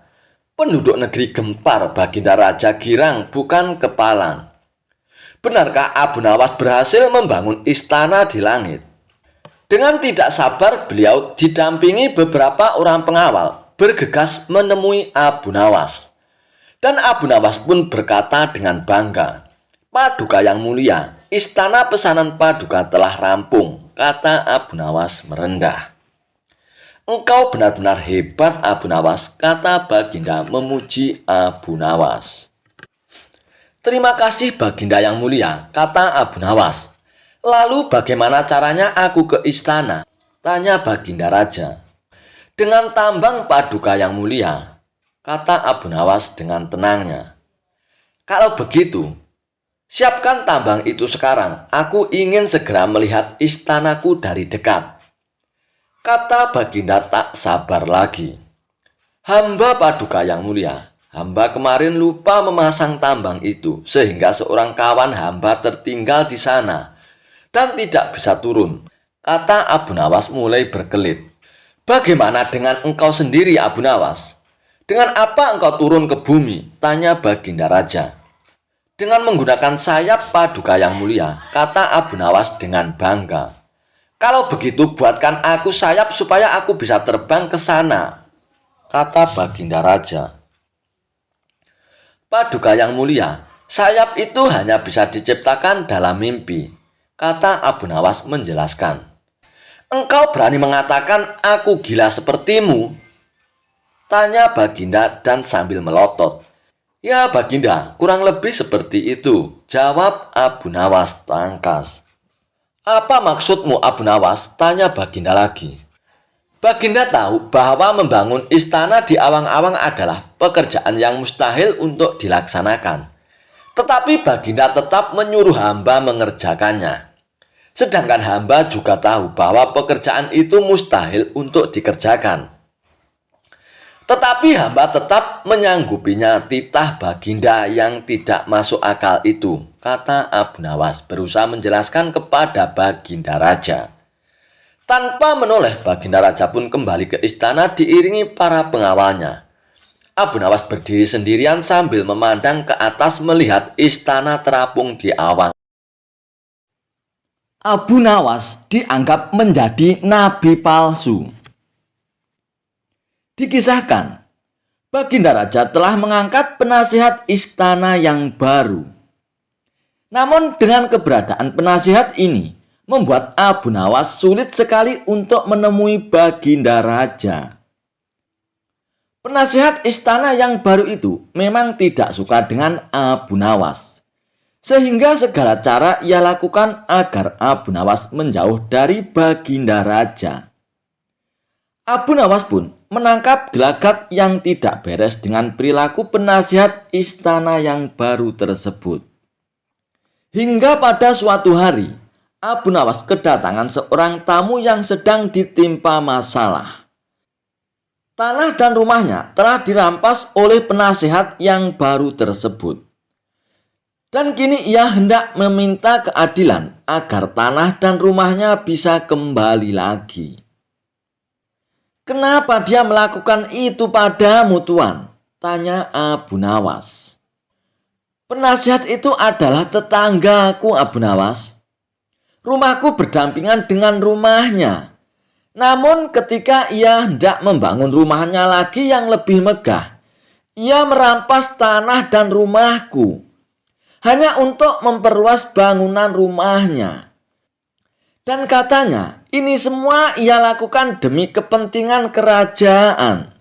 Penduduk negeri gempar, Baginda Raja girang bukan kepalang. Benarkah Abu Nawas berhasil membangun istana di langit? Dengan tidak sabar, beliau didampingi beberapa orang pengawal bergegas menemui Abu Nawas. Dan Abu Nawas pun berkata dengan bangga, Paduka yang mulia, istana pesanan Paduka telah rampung, kata Abu Nawas merendah. Engkau benar-benar hebat, Abu Nawas, kata Baginda memuji Abu Nawas. Terima kasih Baginda yang mulia, kata Abu Nawas. Lalu bagaimana caranya aku ke istana? Tanya Baginda Raja. Dengan tambang Paduka yang mulia, kata Abu Nawas dengan tenangnya. Kalau begitu, siapkan tambang itu sekarang. Aku ingin segera melihat istanaku dari dekat. Kata Baginda tak sabar lagi. Hamba Paduka yang mulia, hamba kemarin lupa memasang tambang itu sehingga seorang kawan hamba tertinggal di sana dan tidak bisa turun. Kata Abu Nawas mulai berkelit. Bagaimana dengan engkau sendiri, Abu Nawas? Dengan apa engkau turun ke bumi? Tanya Baginda Raja. Dengan menggunakan sayap Paduka yang mulia, kata Abu Nawas dengan bangga. Kalau begitu buatkan aku sayap supaya aku bisa terbang ke sana, kata Baginda Raja. Paduka yang mulia, sayap itu hanya bisa diciptakan dalam mimpi, kata Abu Nawas menjelaskan. Engkau berani mengatakan aku gila sepertimu? Tanya Baginda dan sambil melotot. Ya Baginda, kurang lebih seperti itu, jawab Abu Nawas tangkas. Apa maksudmu Abu Nawas? Tanya Baginda lagi. Baginda tahu bahwa membangun istana di awang-awang adalah pekerjaan yang mustahil untuk dilaksanakan. Tetapi Baginda tetap menyuruh hamba mengerjakannya. Sedangkan hamba juga tahu bahwa pekerjaan itu mustahil untuk dikerjakan. Tetapi hamba tetap menyanggupinya. Titah Baginda yang tidak masuk akal itu, kata Abu Nawas berusaha menjelaskan kepada Baginda Raja. Tanpa menoleh, Baginda Raja pun kembali ke istana diiringi para pengawalnya. Abu Nawas berdiri sendirian sambil memandang ke atas melihat istana terapung di awang. Abu Nawas dianggap menjadi nabi palsu. Dikisahkan, Baginda Raja telah mengangkat penasihat istana yang baru. Namun dengan keberadaan penasihat ini, membuat Abu Nawas sulit sekali untuk menemui Baginda Raja. Penasihat istana yang baru itu memang tidak suka dengan Abu Nawas, sehingga segala cara ia lakukan agar Abu Nawas menjauh dari Baginda Raja. Abu Nawas pun menangkap gelagat yang tidak beres dengan perilaku penasihat istana yang baru tersebut. Hingga pada suatu hari, Abu Nawas kedatangan seorang tamu yang sedang ditimpa masalah. Tanah dan rumahnya telah dirampas oleh penasihat yang baru tersebut. Dan kini ia hendak meminta keadilan agar tanah dan rumahnya bisa kembali lagi. Kenapa dia melakukan itu padamu, Tuan? Tanya Abu Nawas. Penasihat itu adalah tetanggaku, Abu Nawas. Rumahku berdampingan dengan rumahnya. Namun ketika ia hendak membangun rumahnya lagi yang lebih megah, ia merampas tanah dan rumahku hanya untuk memperluas bangunan rumahnya. Dan katanya, ini semua ia lakukan demi kepentingan kerajaan.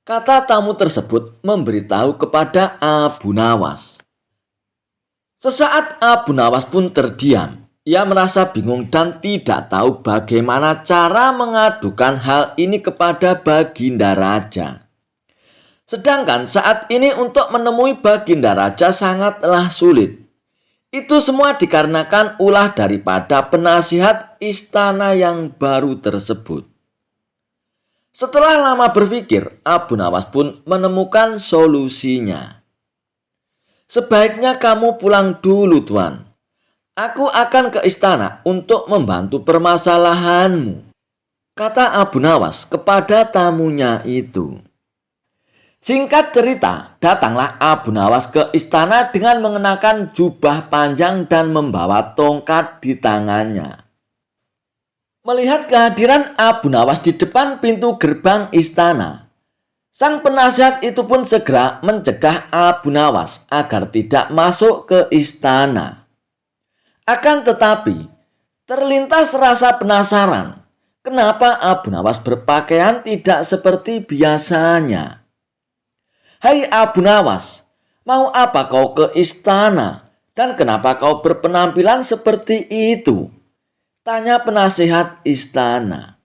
Kata tamu tersebut memberitahu kepada Abu Nawas. Sesaat Abu Nawas pun terdiam. Ia merasa bingung dan tidak tahu bagaimana cara mengadukan hal ini kepada Baginda Raja. Sedangkan saat ini untuk menemui Baginda Raja sangatlah sulit. Itu semua dikarenakan ulah daripada penasihat istana yang baru tersebut. Setelah lama berpikir, Abu Nawas pun menemukan solusinya. Sebaiknya kamu pulang dulu, Tuan. Aku akan ke istana untuk membantu permasalahanmu, kata Abu Nawas kepada tamunya itu. Singkat cerita, datanglah Abu Nawas ke istana dengan mengenakan jubah panjang dan membawa tongkat di tangannya. Melihat kehadiran Abu Nawas di depan pintu gerbang istana, sang penasihat itu pun segera mencegah Abu Nawas agar tidak masuk ke istana. Akan tetapi, terlintas rasa penasaran, kenapa Abu Nawas berpakaian tidak seperti biasanya. Hai Abu Nawas, mau apa kau ke istana dan kenapa kau berpenampilan seperti itu? Tanya penasihat istana.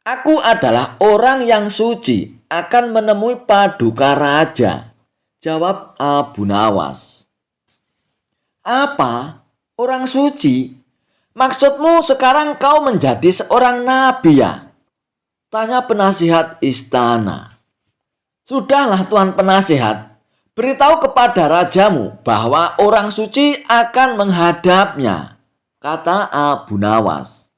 Aku adalah orang yang suci, akan menemui Paduka Raja, jawab Abu Nawas. Apa? Orang suci? Maksudmu sekarang kau menjadi seorang nabi ya? Tanya penasihat istana. Sudahlah Tuan Penasihat, beritahu kepada rajamu bahwa orang suci akan menghadapnya, kata Abu Nawas.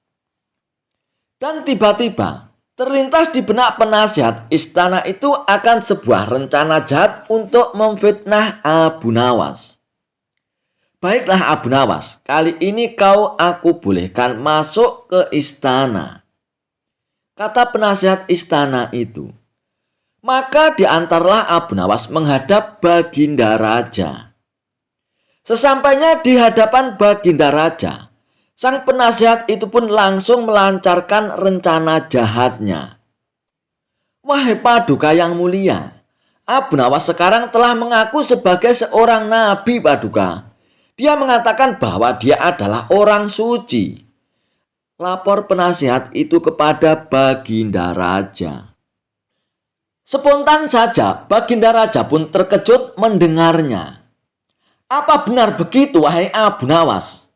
Dan tiba-tiba terlintas di benak penasihat istana itu akan sebuah rencana jahat untuk memfitnah Abu Nawas. Baiklah Abu Nawas, kali ini kau aku bolehkan masuk ke istana, kata penasihat istana itu. Maka diantarlah Abu Nawas menghadap Baginda Raja. Sesampainya di hadapan Baginda Raja, sang penasihat itu pun langsung melancarkan rencana jahatnya. Wahai Paduka yang mulia, Abu Nawas sekarang telah mengaku sebagai seorang nabi, Paduka. Dia mengatakan bahwa dia adalah orang suci. Lapor penasihat itu kepada Baginda Raja. Spontan saja Baginda Raja pun terkejut mendengarnya. Apa benar begitu, wahai Abu Nawas?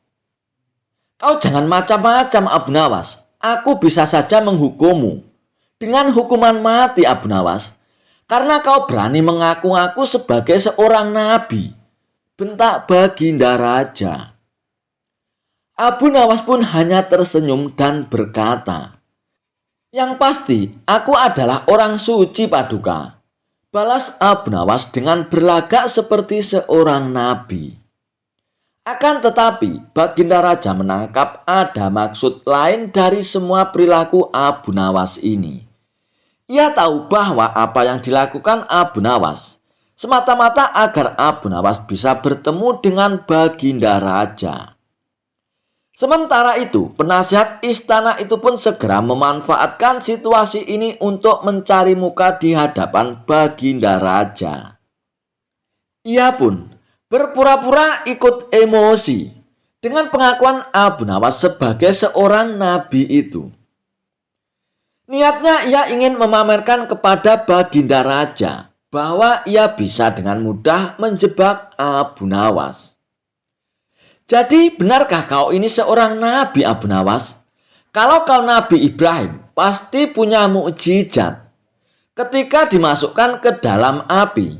Kau jangan macam-macam, Abu Nawas. Aku bisa saja menghukummu dengan hukuman mati, Abu Nawas, karena kau berani mengaku-ngaku sebagai seorang nabi, bentak Baginda Raja. Abu Nawas pun hanya tersenyum dan berkata, "Yang pasti, aku adalah orang suci, Paduka," balas Abu Nawas dengan berlagak seperti seorang nabi. Akan tetapi, Baginda Raja menangkap ada maksud lain dari semua perilaku Abu Nawas ini. Ia tahu bahwa apa yang dilakukan Abu Nawas semata-mata agar Abu Nawas bisa bertemu dengan Baginda Raja. Sementara itu, penasihat istana itu pun segera memanfaatkan situasi ini untuk mencari muka di hadapan Baginda Raja. Ia pun berpura-pura ikut emosi dengan pengakuan Abu Nawas sebagai seorang nabi itu. Niatnya ia ingin memamerkan kepada Baginda Raja bahwa ia bisa dengan mudah menjebak Abu Nawas. Jadi benarkah kau ini seorang nabi, Abu Nawas? Kalau kau Nabi Ibrahim, pasti punya mukjizat. Ketika dimasukkan ke dalam api,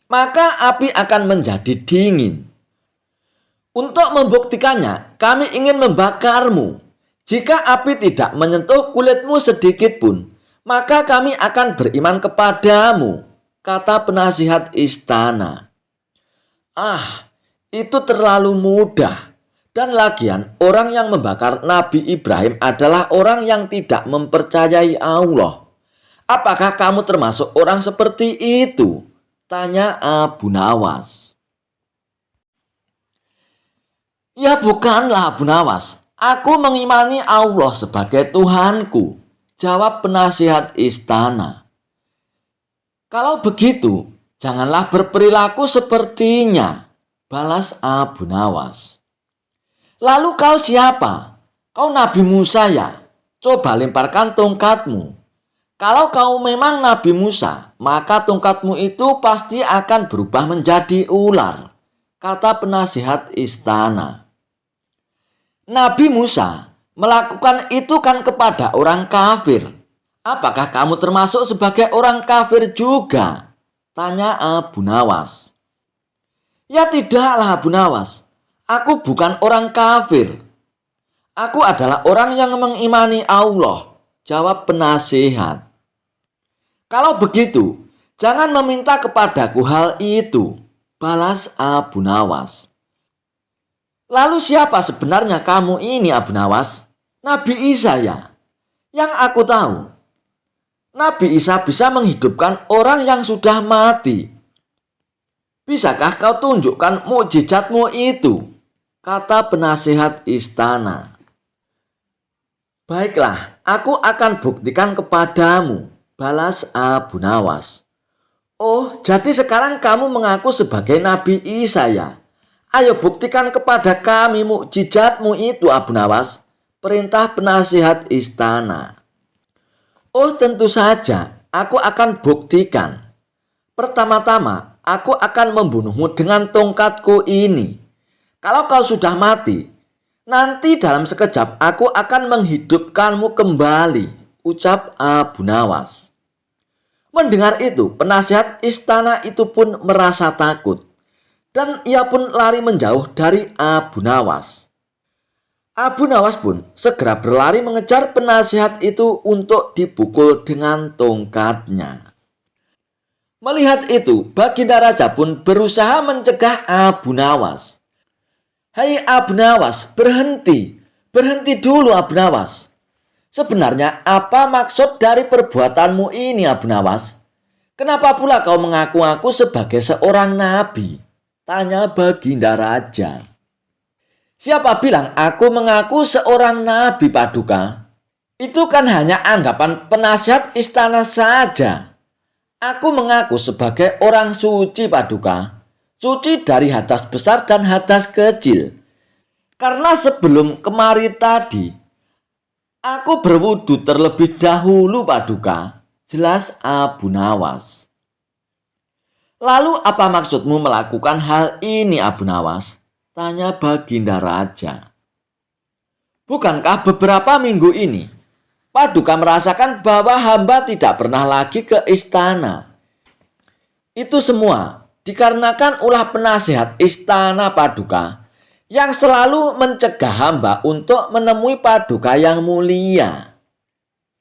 maka api akan menjadi dingin. Untuk membuktikannya, kami ingin membakarmu. Jika api tidak menyentuh kulitmu sedikit pun, maka kami akan beriman kepadamu, kata penasihat istana. Itu terlalu mudah. Dan lagian, orang yang membakar Nabi Ibrahim adalah orang yang tidak mempercayai Allah. Apakah kamu termasuk orang seperti itu? Tanya Abu Nawas. Ya bukanlah, Abu Nawas. Aku mengimani Allah sebagai Tuhanku, jawab penasihat istana. Kalau begitu, janganlah berperilaku sepertinya, balas Abu Nawas. Lalu kau siapa? Kau Nabi Musa ya? Coba lemparkan tongkatmu. Kalau kau memang Nabi Musa, maka tongkatmu itu pasti akan berubah menjadi ular, kata penasihat istana. Nabi Musa melakukan itu kan kepada orang kafir. Apakah kamu termasuk sebagai orang kafir juga? Tanya Abu Nawas. Ya tidaklah, Abu Nawas. Aku bukan orang kafir. Aku adalah orang yang mengimani Allah, jawab penasihat. Kalau begitu, jangan meminta kepadaku hal itu, balas Abu Nawas. Lalu siapa sebenarnya kamu ini, Abu Nawas? Nabi Isa ya? Yang aku tahu, Nabi Isa bisa menghidupkan orang yang sudah mati. Bisakah kau tunjukkan mukjizatmu itu? Kata penasihat istana. Baiklah, aku akan buktikan kepadamu, balas Abu Nawas. Oh, jadi sekarang kamu mengaku sebagai Nabi Isa ya? Ayo buktikan kepada kami mukjizatmu itu, Abu Nawas, perintah penasihat istana. Oh, tentu saja, aku akan buktikan. Pertama-tama, aku akan membunuhmu dengan tongkatku ini. Kalau kau sudah mati, nanti dalam sekejap aku akan menghidupkanmu kembali, ucap Abu Nawas. Mendengar itu, penasihat istana itu pun merasa takut. Dan ia pun lari menjauh dari Abu Nawas. Abu Nawas pun segera berlari mengejar penasihat itu untuk dipukul dengan tongkatnya. Melihat itu, Baginda Raja pun berusaha mencegah Abu Nawas. Hai Abu Nawas, berhenti. Berhenti dulu, Abu Nawas. Sebenarnya apa maksud dari perbuatanmu ini, Abu Nawas? "Kenapa pula kau mengaku-ngaku sebagai seorang nabi?" tanya Baginda Raja. "Siapa bilang aku mengaku seorang nabi, Paduka? Itu kan hanya anggapan penasihat istana saja. Aku mengaku sebagai orang suci, Paduka. Suci dari hadas besar dan hadas kecil. Karena sebelum kemari tadi, aku berwudu terlebih dahulu, Paduka," jelas Abu Nawas. "Lalu apa maksudmu melakukan hal ini, Abu Nawas?" tanya Baginda Raja. "Bukankah beberapa minggu ini Paduka merasakan bahwa hamba tidak pernah lagi ke istana? Itu semua dikarenakan ulah penasihat istana, Paduka, yang selalu mencegah hamba untuk menemui Paduka yang mulia.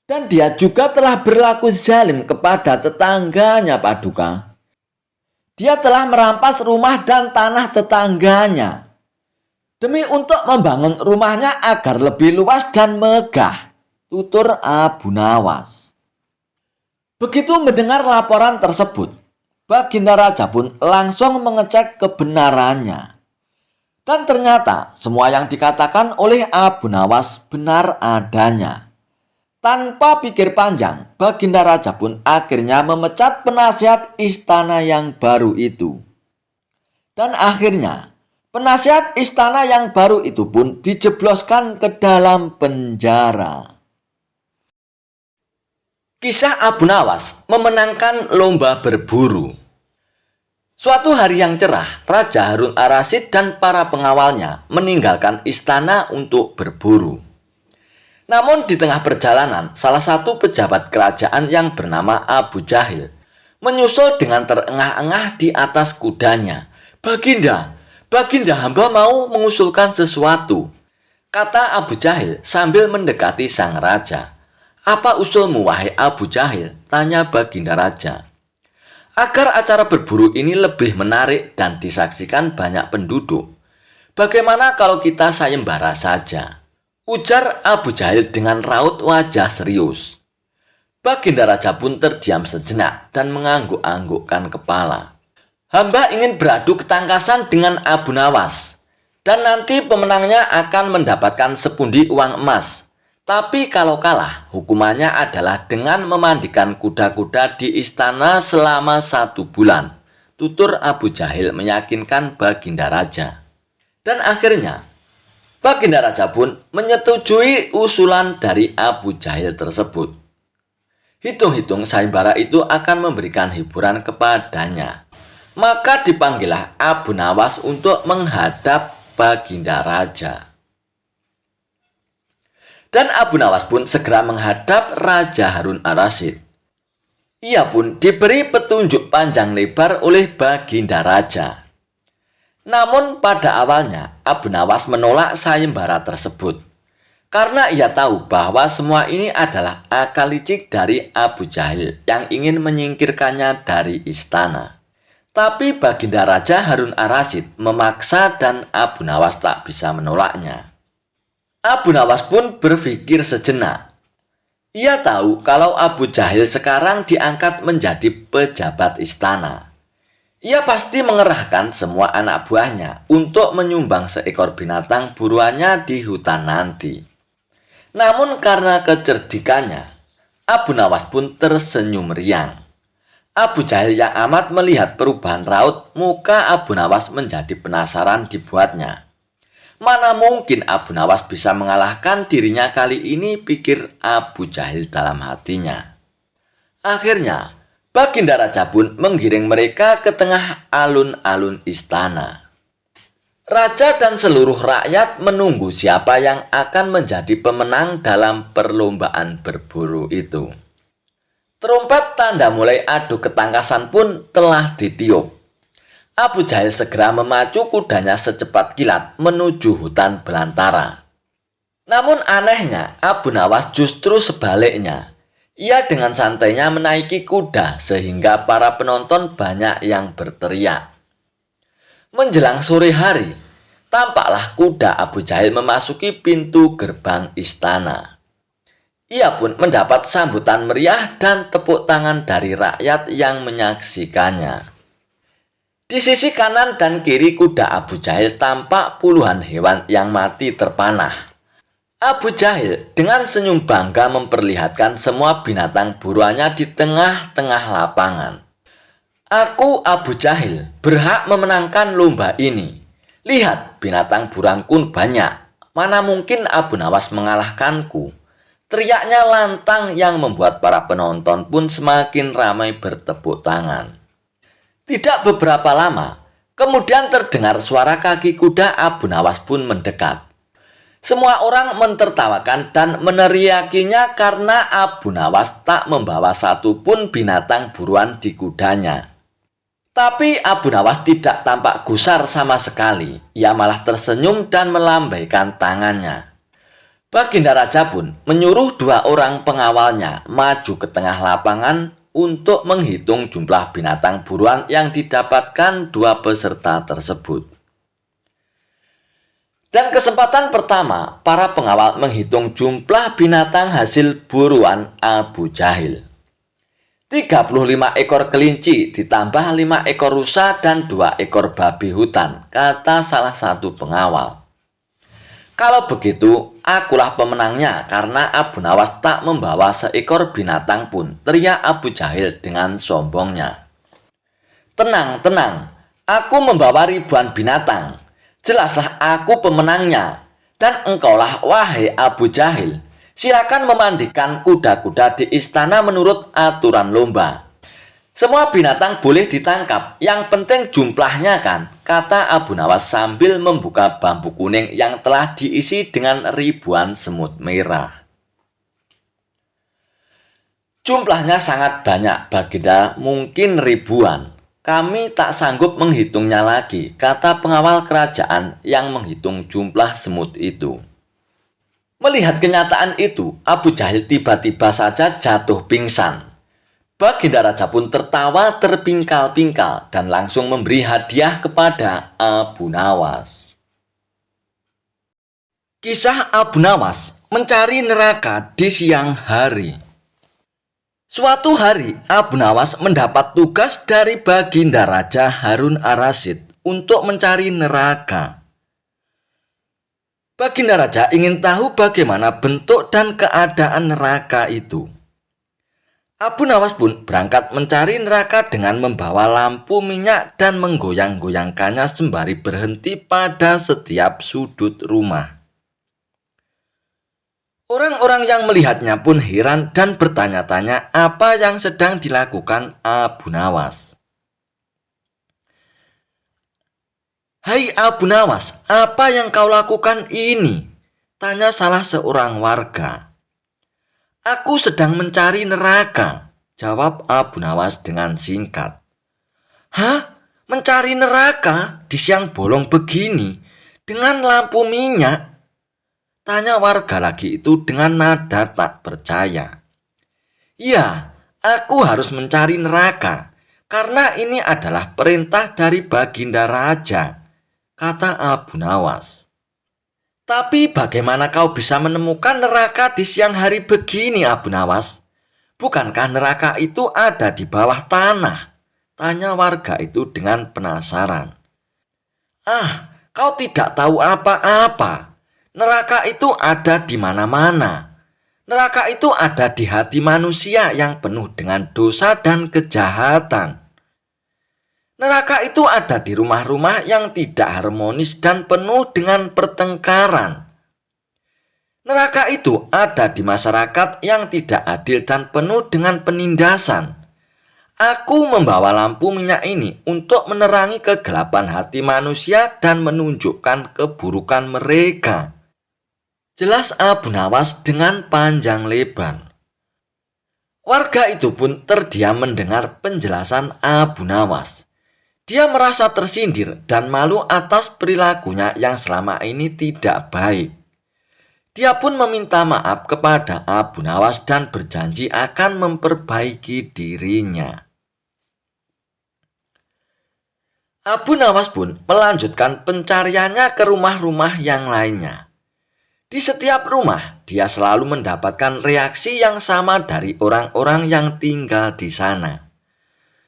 Dan dia juga telah berlaku zalim kepada tetangganya, Paduka. Dia telah merampas rumah dan tanah tetangganya demi untuk membangun rumahnya agar lebih luas dan megah," tutur Abu Nawas. Begitu mendengar laporan tersebut, Baginda Raja pun langsung mengecek kebenarannya. Dan ternyata semua yang dikatakan oleh Abu Nawas benar adanya. Tanpa pikir panjang, Baginda Raja pun akhirnya memecat penasihat istana yang baru itu. Dan akhirnya, penasihat istana yang baru itu pun dijebloskan ke dalam penjara. Kisah Abu Nawas memenangkan lomba berburu. Suatu hari yang cerah, Raja Harun ar-Rasyid dan para pengawalnya meninggalkan istana untuk berburu. Namun di tengah perjalanan, salah satu pejabat kerajaan yang bernama Abu Jahil menyusul dengan terengah-engah di atas kudanya. Baginda hamba mau mengusulkan sesuatu," kata Abu Jahil sambil mendekati sang raja. "Apa usulmu, wahai Abu Jahil?" tanya Baginda Raja. "Agar acara berburu ini lebih menarik dan disaksikan banyak penduduk, bagaimana kalau kita sayembara saja?" ujar Abu Jahil dengan raut wajah serius. Baginda Raja pun terdiam sejenak dan mengangguk-anggukkan kepala. "Hamba ingin beradu ketangkasan dengan Abu Nawas, dan nanti pemenangnya akan mendapatkan sepundi uang emas. Tapi kalau kalah, hukumannya adalah dengan memandikan kuda-kuda di istana selama 1 bulan," tutur Abu Jahil meyakinkan Baginda Raja. Dan akhirnya, Baginda Raja pun menyetujui usulan dari Abu Jahil tersebut. Hitung-hitung sayembara itu akan memberikan hiburan kepadanya. Maka dipanggillah Abu Nawas untuk menghadap Baginda Raja. Dan Abu Nawas pun segera menghadap Raja Harun ar-Rasyid. Ia pun diberi petunjuk panjang lebar oleh Baginda Raja. Namun pada awalnya Abu Nawas menolak sayembara tersebut karena ia tahu bahwa semua ini adalah akal licik dari Abu Jahil yang ingin menyingkirkannya dari istana. Tapi Baginda Raja Harun ar-Rasyid memaksa dan Abu Nawas tak bisa menolaknya. Abu Nawas pun berpikir sejenak. Ia tahu kalau Abu Jahil sekarang diangkat menjadi pejabat istana. Ia pasti mengerahkan semua anak buahnya untuk menyumbang seekor binatang buruannya di hutan nanti. Namun karena kecerdikannya, Abu Nawas pun tersenyum riang. Abu Jahil yang amat melihat perubahan raut muka Abu Nawas menjadi penasaran dibuatnya. Mana mungkin Abu Nawas bisa mengalahkan dirinya kali ini, pikir Abu Jahil dalam hatinya. Akhirnya, Baginda Raja pun menggiring mereka ke tengah alun-alun istana. Raja dan seluruh rakyat menunggu siapa yang akan menjadi pemenang dalam perlombaan berburu itu. Trompet tanda mulai adu ketangkasan pun telah ditiup. Abu Jahil segera memacu kudanya secepat kilat menuju hutan belantara. Namun anehnya, Abu Nawas justru sebaliknya. Ia dengan santainya menaiki kuda sehingga para penonton banyak yang berteriak. Menjelang sore hari, tampaklah kuda Abu Jahil memasuki pintu gerbang istana. Ia pun mendapat sambutan meriah dan tepuk tangan dari rakyat yang menyaksikannya. Di sisi kanan dan kiri kuda Abu Jahil tampak puluhan hewan yang mati terpanah. Abu Jahil dengan senyum bangga memperlihatkan semua binatang buruannya di tengah-tengah lapangan. Aku, Abu Jahil, berhak memenangkan lomba ini. Lihat, binatang buruanku banyak. Mana mungkin Abu Nawas mengalahkanku? Teriaknya lantang yang membuat para penonton pun semakin ramai bertepuk tangan. Tidak beberapa lama, kemudian terdengar suara kaki kuda Abu Nawas pun mendekat. Semua orang mentertawakan dan meneriakinya karena Abu Nawas tak membawa satupun binatang buruan di kudanya. Tapi Abu Nawas tidak tampak gusar sama sekali. Ia malah tersenyum dan melambaikan tangannya. Baginda Raja pun menyuruh 2 orang pengawalnya maju ke tengah lapangan untuk menghitung jumlah binatang buruan yang didapatkan 2 peserta tersebut. Dan kesempatan pertama, para pengawal menghitung jumlah binatang hasil buruan Abu Jahil. 35 ekor kelinci ditambah 5 ekor rusa dan 2 ekor babi hutan, kata salah satu pengawal. Kalau begitu, akulah pemenangnya karena Abu Nawas tak membawa seekor binatang pun, teriak Abu Jahil dengan sombongnya. Tenang, tenang, aku membawa ribuan binatang. Jelaslah aku pemenangnya. Dan engkaulah wahai Abu Jahil. Silakan memandikan kuda-kuda di istana menurut aturan lomba. Semua binatang boleh ditangkap, yang penting jumlahnya kan, kata Abu Nawas sambil membuka bambu kuning yang telah diisi dengan ribuan semut merah. Jumlahnya sangat banyak, Baginda, mungkin ribuan. Kami tak sanggup menghitungnya lagi, kata pengawal kerajaan yang menghitung jumlah semut itu. Melihat kenyataan itu, Abu Jahil tiba-tiba saja jatuh pingsan. Baginda Raja pun tertawa terpingkal-pingkal dan langsung memberi hadiah kepada Abu Nawas. Kisah Abu Nawas mencari neraka di siang hari. Suatu hari, Abu Nawas mendapat tugas dari Baginda Raja Harun ar-Rasyid untuk mencari neraka. Baginda Raja ingin tahu bagaimana bentuk dan keadaan neraka itu. Abu Nawas pun berangkat mencari neraka dengan membawa lampu minyak dan menggoyang-goyangkannya sembari berhenti pada setiap sudut rumah. Orang-orang yang melihatnya pun heran dan bertanya-tanya apa yang sedang dilakukan Abu Nawas. "Hai Abu Nawas, apa yang kau lakukan ini?" tanya salah seorang warga. "Aku sedang mencari neraka," jawab Abu Nawas dengan singkat. "Hah? Mencari neraka di siang bolong begini dengan lampu minyak?" tanya warga lagi itu dengan nada tak percaya. "Ya, aku harus mencari neraka karena ini adalah perintah dari Baginda Raja," kata Abu Nawas. "Tapi bagaimana kau bisa menemukan neraka di siang hari begini, Abu Nawas? Bukankah neraka itu ada di bawah tanah?" tanya warga itu dengan penasaran. "Ah, kau tidak tahu apa-apa. Neraka itu ada di mana-mana. Neraka itu ada di hati manusia yang penuh dengan dosa dan kejahatan. Neraka itu ada di rumah-rumah yang tidak harmonis dan penuh dengan pertengkaran. Neraka itu ada di masyarakat yang tidak adil dan penuh dengan penindasan. Aku membawa lampu minyak ini untuk menerangi kegelapan hati manusia dan menunjukkan keburukan mereka," jelas Abu Nawas dengan panjang lebar. Warga itu pun terdiam mendengar penjelasan Abu Nawas. Dia merasa tersindir dan malu atas perilakunya yang selama ini tidak baik. Dia pun meminta maaf kepada Abu Nawas dan berjanji akan memperbaiki dirinya. Abu Nawas pun melanjutkan pencariannya ke rumah-rumah yang lainnya. Di setiap rumah, dia selalu mendapatkan reaksi yang sama dari orang-orang yang tinggal di sana.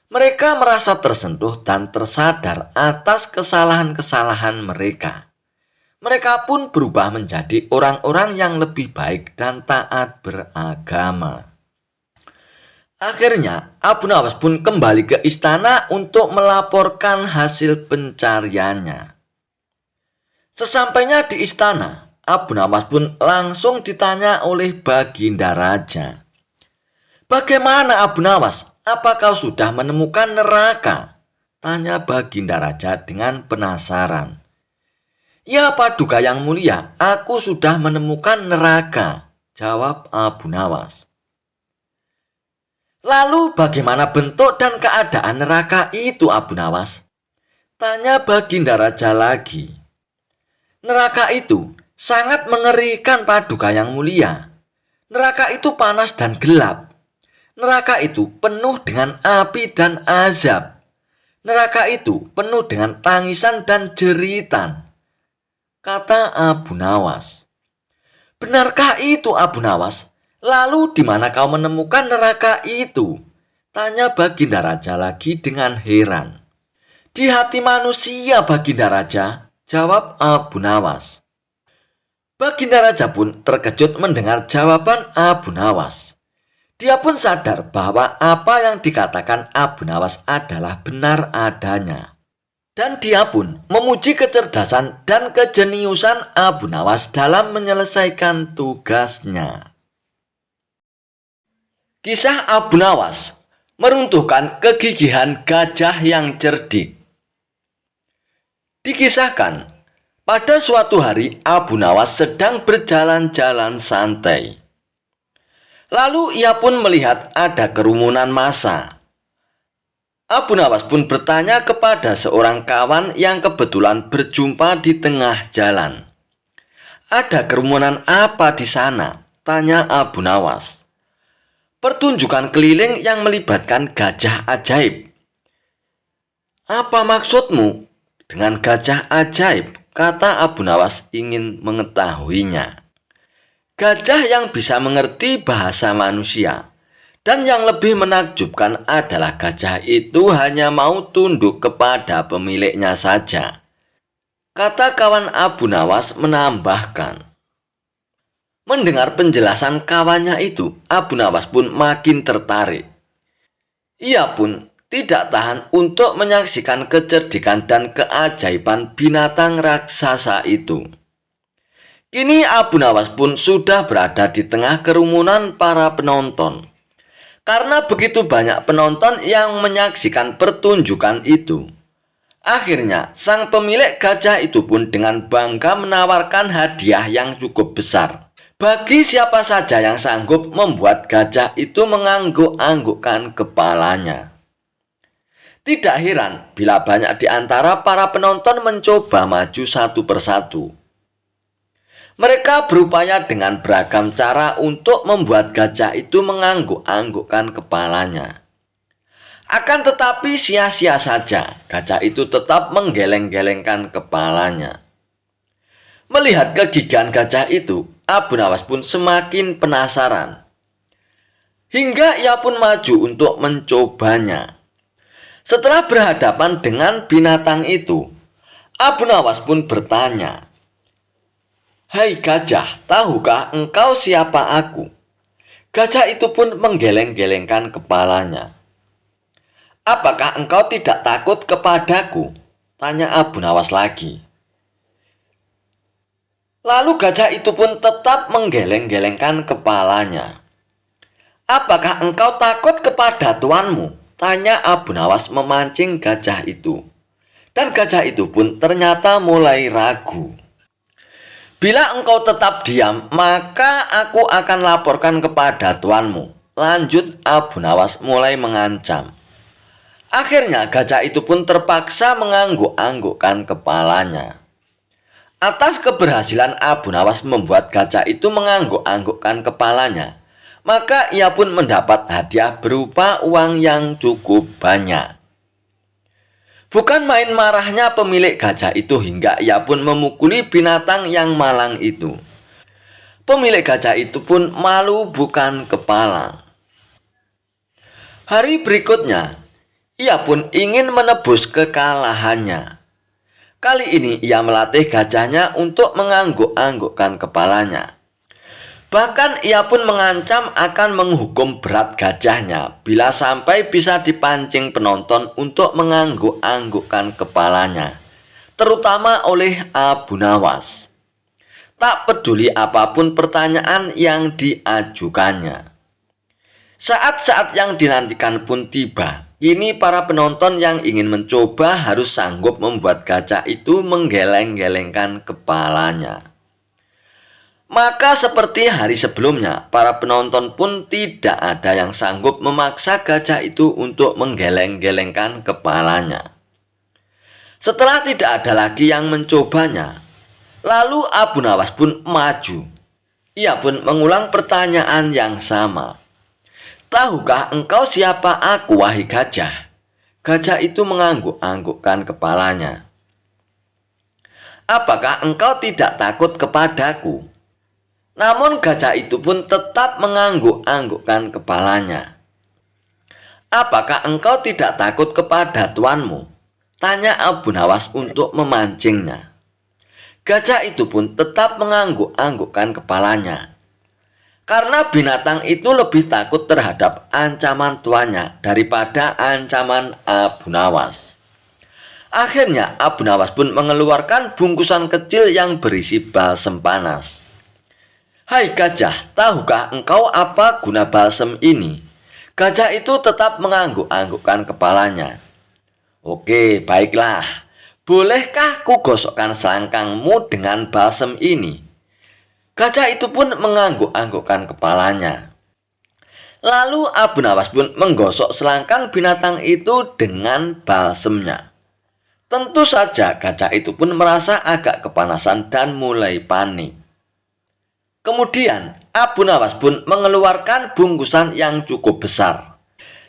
Mereka merasa tersentuh dan tersadar atas kesalahan-kesalahan mereka. Mereka pun berubah menjadi orang-orang yang lebih baik dan taat beragama. Akhirnya, Abu Nawas pun kembali ke istana untuk melaporkan hasil pencariannya. Sesampainya di istana, Abu Nawas pun langsung ditanya oleh Baginda Raja. "Bagaimana Abu Nawas? Apa kau sudah menemukan neraka?" tanya Baginda Raja dengan penasaran. "Ya Paduka yang mulia, aku sudah menemukan neraka," jawab Abu Nawas. "Lalu bagaimana bentuk dan keadaan neraka itu Abu Nawas?" tanya Baginda Raja lagi. "Neraka itu sangat mengerikan Paduka yang mulia. Neraka itu panas dan gelap. Neraka itu penuh dengan api dan azab. Neraka itu penuh dengan tangisan dan jeritan," kata Abu Nawas. "Benarkah itu Abu Nawas? Lalu di mana kau menemukan neraka itu?" tanya Baginda Raja lagi dengan heran. "Di hati manusia Baginda Raja," jawab Abu Nawas. Baginda Raja pun terkejut mendengar jawaban Abu Nawas. Dia pun sadar bahwa apa yang dikatakan Abu Nawas adalah benar adanya. Dan dia pun memuji kecerdasan dan kejeniusan Abu Nawas dalam menyelesaikan tugasnya. Kisah Abu Nawas meruntuhkan kegigihan gajah yang cerdik. Dikisahkan, pada suatu hari Abu Nawas sedang berjalan-jalan santai. Lalu ia pun melihat ada kerumunan massa. Abu Nawas pun bertanya kepada seorang kawan yang kebetulan berjumpa di tengah jalan. "Ada kerumunan apa di sana?" tanya Abu Nawas. "Pertunjukan keliling yang melibatkan gajah ajaib." "Apa maksudmu dengan gajah ajaib?" kata Abu Nawas ingin mengetahuinya. "Gajah yang bisa mengerti bahasa manusia. Dan yang lebih menakjubkan adalah gajah itu hanya mau tunduk kepada pemiliknya saja," kata kawan Abu Nawas menambahkan. Mendengar penjelasan kawannya itu, Abu Nawas pun makin tertarik. Ia pun tidak tahan untuk menyaksikan kecerdikan dan keajaiban binatang raksasa itu. Kini Abu Nawas pun sudah berada di tengah kerumunan para penonton. Karena begitu banyak penonton yang menyaksikan pertunjukan itu, akhirnya sang pemilik gajah itu pun dengan bangga menawarkan hadiah yang cukup besar bagi siapa saja yang sanggup membuat gajah itu mengangguk-anggukkan kepalanya. Tidak heran bila banyak di antara para penonton mencoba maju satu persatu. Mereka berupaya dengan beragam cara untuk membuat gajah itu mengangguk-anggukkan kepalanya. Akan tetapi sia-sia saja, gajah itu tetap menggeleng-gelengkan kepalanya. Melihat kegigihan gajah itu, Abu Nawas pun semakin penasaran. Hingga ia pun maju untuk mencobanya. Setelah berhadapan dengan binatang itu, Abu Nawas pun bertanya, "Hai gajah, tahukah engkau siapa aku?" Gajah itu pun menggeleng-gelengkan kepalanya. "Apakah engkau tidak takut kepadaku?" tanya Abu Nawas lagi. Lalu gajah itu pun tetap menggeleng-gelengkan kepalanya. "Apakah engkau takut kepada tuanmu?" tanya Abu Nawas memancing gajah itu. Dan gajah itu pun ternyata mulai ragu. "Bila engkau tetap diam, maka aku akan laporkan kepada tuanmu," lanjut Abu Nawas mulai mengancam. Akhirnya gajah itu pun terpaksa mengangguk-anggukkan kepalanya. Atas keberhasilan Abu Nawas membuat gajah itu mengangguk-anggukkan kepalanya, maka ia pun mendapat hadiah berupa uang yang cukup banyak. Bukan main marahnya pemilik gajah itu hingga ia pun memukuli binatang yang malang itu. Pemilik gajah itu pun malu bukan kepala. Hari berikutnya, ia pun ingin menebus kekalahannya. Kali ini ia melatih gajahnya untuk mengangguk-anggukkan kepalanya. Bahkan ia pun mengancam akan menghukum berat gajahnya bila sampai bisa dipancing penonton untuk mengangguk-anggukkan kepalanya, terutama oleh Abu Nawas. Tak peduli apapun pertanyaan yang diajukannya. Saat-saat yang dinantikan pun tiba. Kini para penonton yang ingin mencoba harus sanggup membuat gajah itu menggeleng-gelengkan kepalanya. Maka seperti hari sebelumnya, para penonton pun tidak ada yang sanggup memaksa gajah itu untuk menggeleng-gelengkan kepalanya. Setelah tidak ada lagi yang mencobanya, lalu Abu Nawas pun maju. Ia pun mengulang pertanyaan yang sama. "Tahukah engkau siapa aku, wahai gajah?" Gajah itu mengangguk-anggukkan kepalanya. "Apakah engkau tidak takut kepadaku?" Namun gajah itu pun tetap mengangguk-anggukkan kepalanya. "Apakah engkau tidak takut kepada tuanmu?" tanya Abu Nawas untuk memancingnya. Gajah itu pun tetap mengangguk-anggukkan kepalanya. Karena binatang itu lebih takut terhadap ancaman tuannya daripada ancaman Abu Nawas. Akhirnya Abu Nawas pun mengeluarkan bungkusan kecil yang berisi balsem panas. "Hai gajah, tahukah engkau apa guna balsem ini?" Gajah itu tetap mengangguk-anggukkan kepalanya. "Oke, baiklah. Bolehkah kugosokkan selangkangmu dengan balsem ini?" Gajah itu pun mengangguk-anggukkan kepalanya. Lalu Abu Nawas pun menggosok selangkang binatang itu dengan balsemnya. Tentu saja gajah itu pun merasa agak kepanasan dan mulai panik. Kemudian Abu Nawas pun mengeluarkan bungkusan yang cukup besar.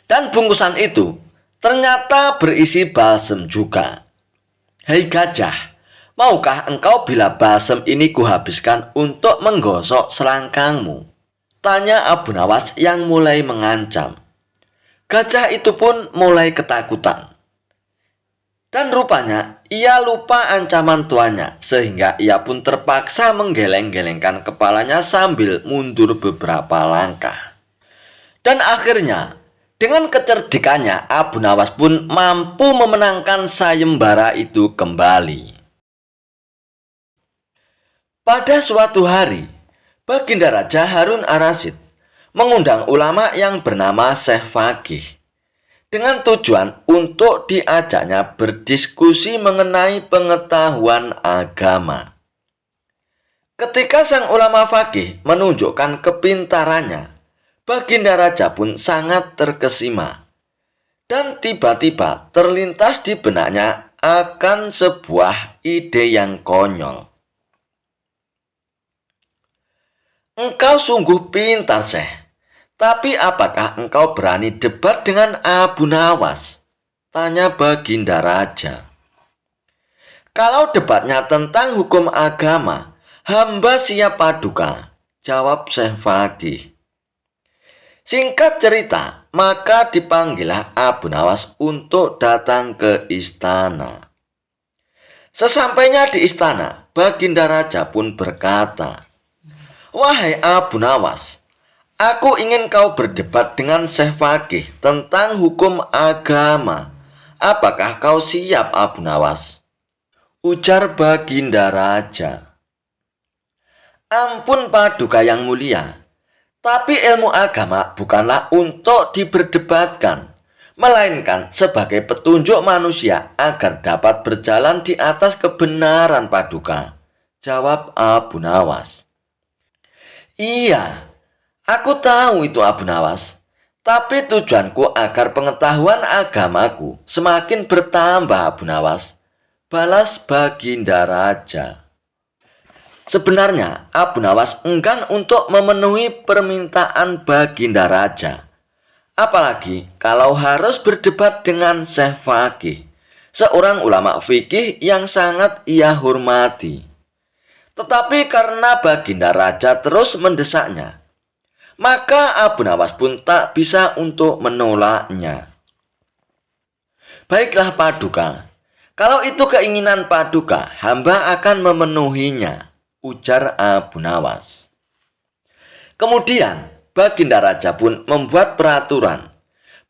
Dan bungkusan itu ternyata berisi balsem juga. "Hei gajah, maukah engkau bila balsem ini kuhabiskan untuk menggosok selangkangmu?" tanya Abu Nawas yang mulai mengancam. Gajah itu pun mulai ketakutan. Dan rupanya ia lupa ancaman tuannya, sehingga ia pun terpaksa menggeleng-gelengkan kepalanya sambil mundur beberapa langkah. Dan akhirnya, dengan kecerdikannya, Abu Nawas pun mampu memenangkan sayembara itu kembali. Pada suatu hari, Baginda Raja Harun Ar-Rasyid mengundang ulama yang bernama Syekh Faqih dengan tujuan untuk diajaknya berdiskusi mengenai pengetahuan agama. Ketika sang ulama faqih menunjukkan kepintarannya, Baginda Raja pun sangat terkesima. Dan tiba-tiba terlintas di benaknya akan sebuah ide yang konyol. "Engkau sungguh pintar, Syekh. Tapi apakah engkau berani debat dengan Abu Nawas?" tanya Baginda Raja. "Kalau debatnya tentang hukum agama, hamba siap paduka," jawab Syekh Faqih. Singkat cerita, maka dipanggillah Abu Nawas untuk datang ke istana. Sesampainya di istana, Baginda Raja pun berkata, "Wahai Abu Nawas, aku ingin kau berdebat dengan Syekh Faqih tentang hukum agama. Apakah kau siap, Abu Nawas?" ujar Baginda Raja. "Ampun paduka yang mulia, tapi ilmu agama bukanlah untuk diperdebatkan, melainkan sebagai petunjuk manusia agar dapat berjalan di atas kebenaran paduka," jawab Abu Nawas. "Iya, aku tahu itu Abu Nawas. Tapi tujuanku agar pengetahuan agamaku semakin bertambah, Abu Nawas," balas Baginda Raja. Sebenarnya Abu Nawas enggan untuk memenuhi permintaan Baginda Raja. Apalagi kalau harus berdebat dengan Syekh Faqih, seorang ulama fikih yang sangat ia hormati. Tetapi karena Baginda Raja terus mendesaknya, maka Abu Nawas pun tak bisa untuk menolaknya. Baiklah Paduka, kalau itu keinginan Paduka, hamba akan memenuhinya, ujar Abu Nawas. Kemudian Baginda Raja pun membuat peraturan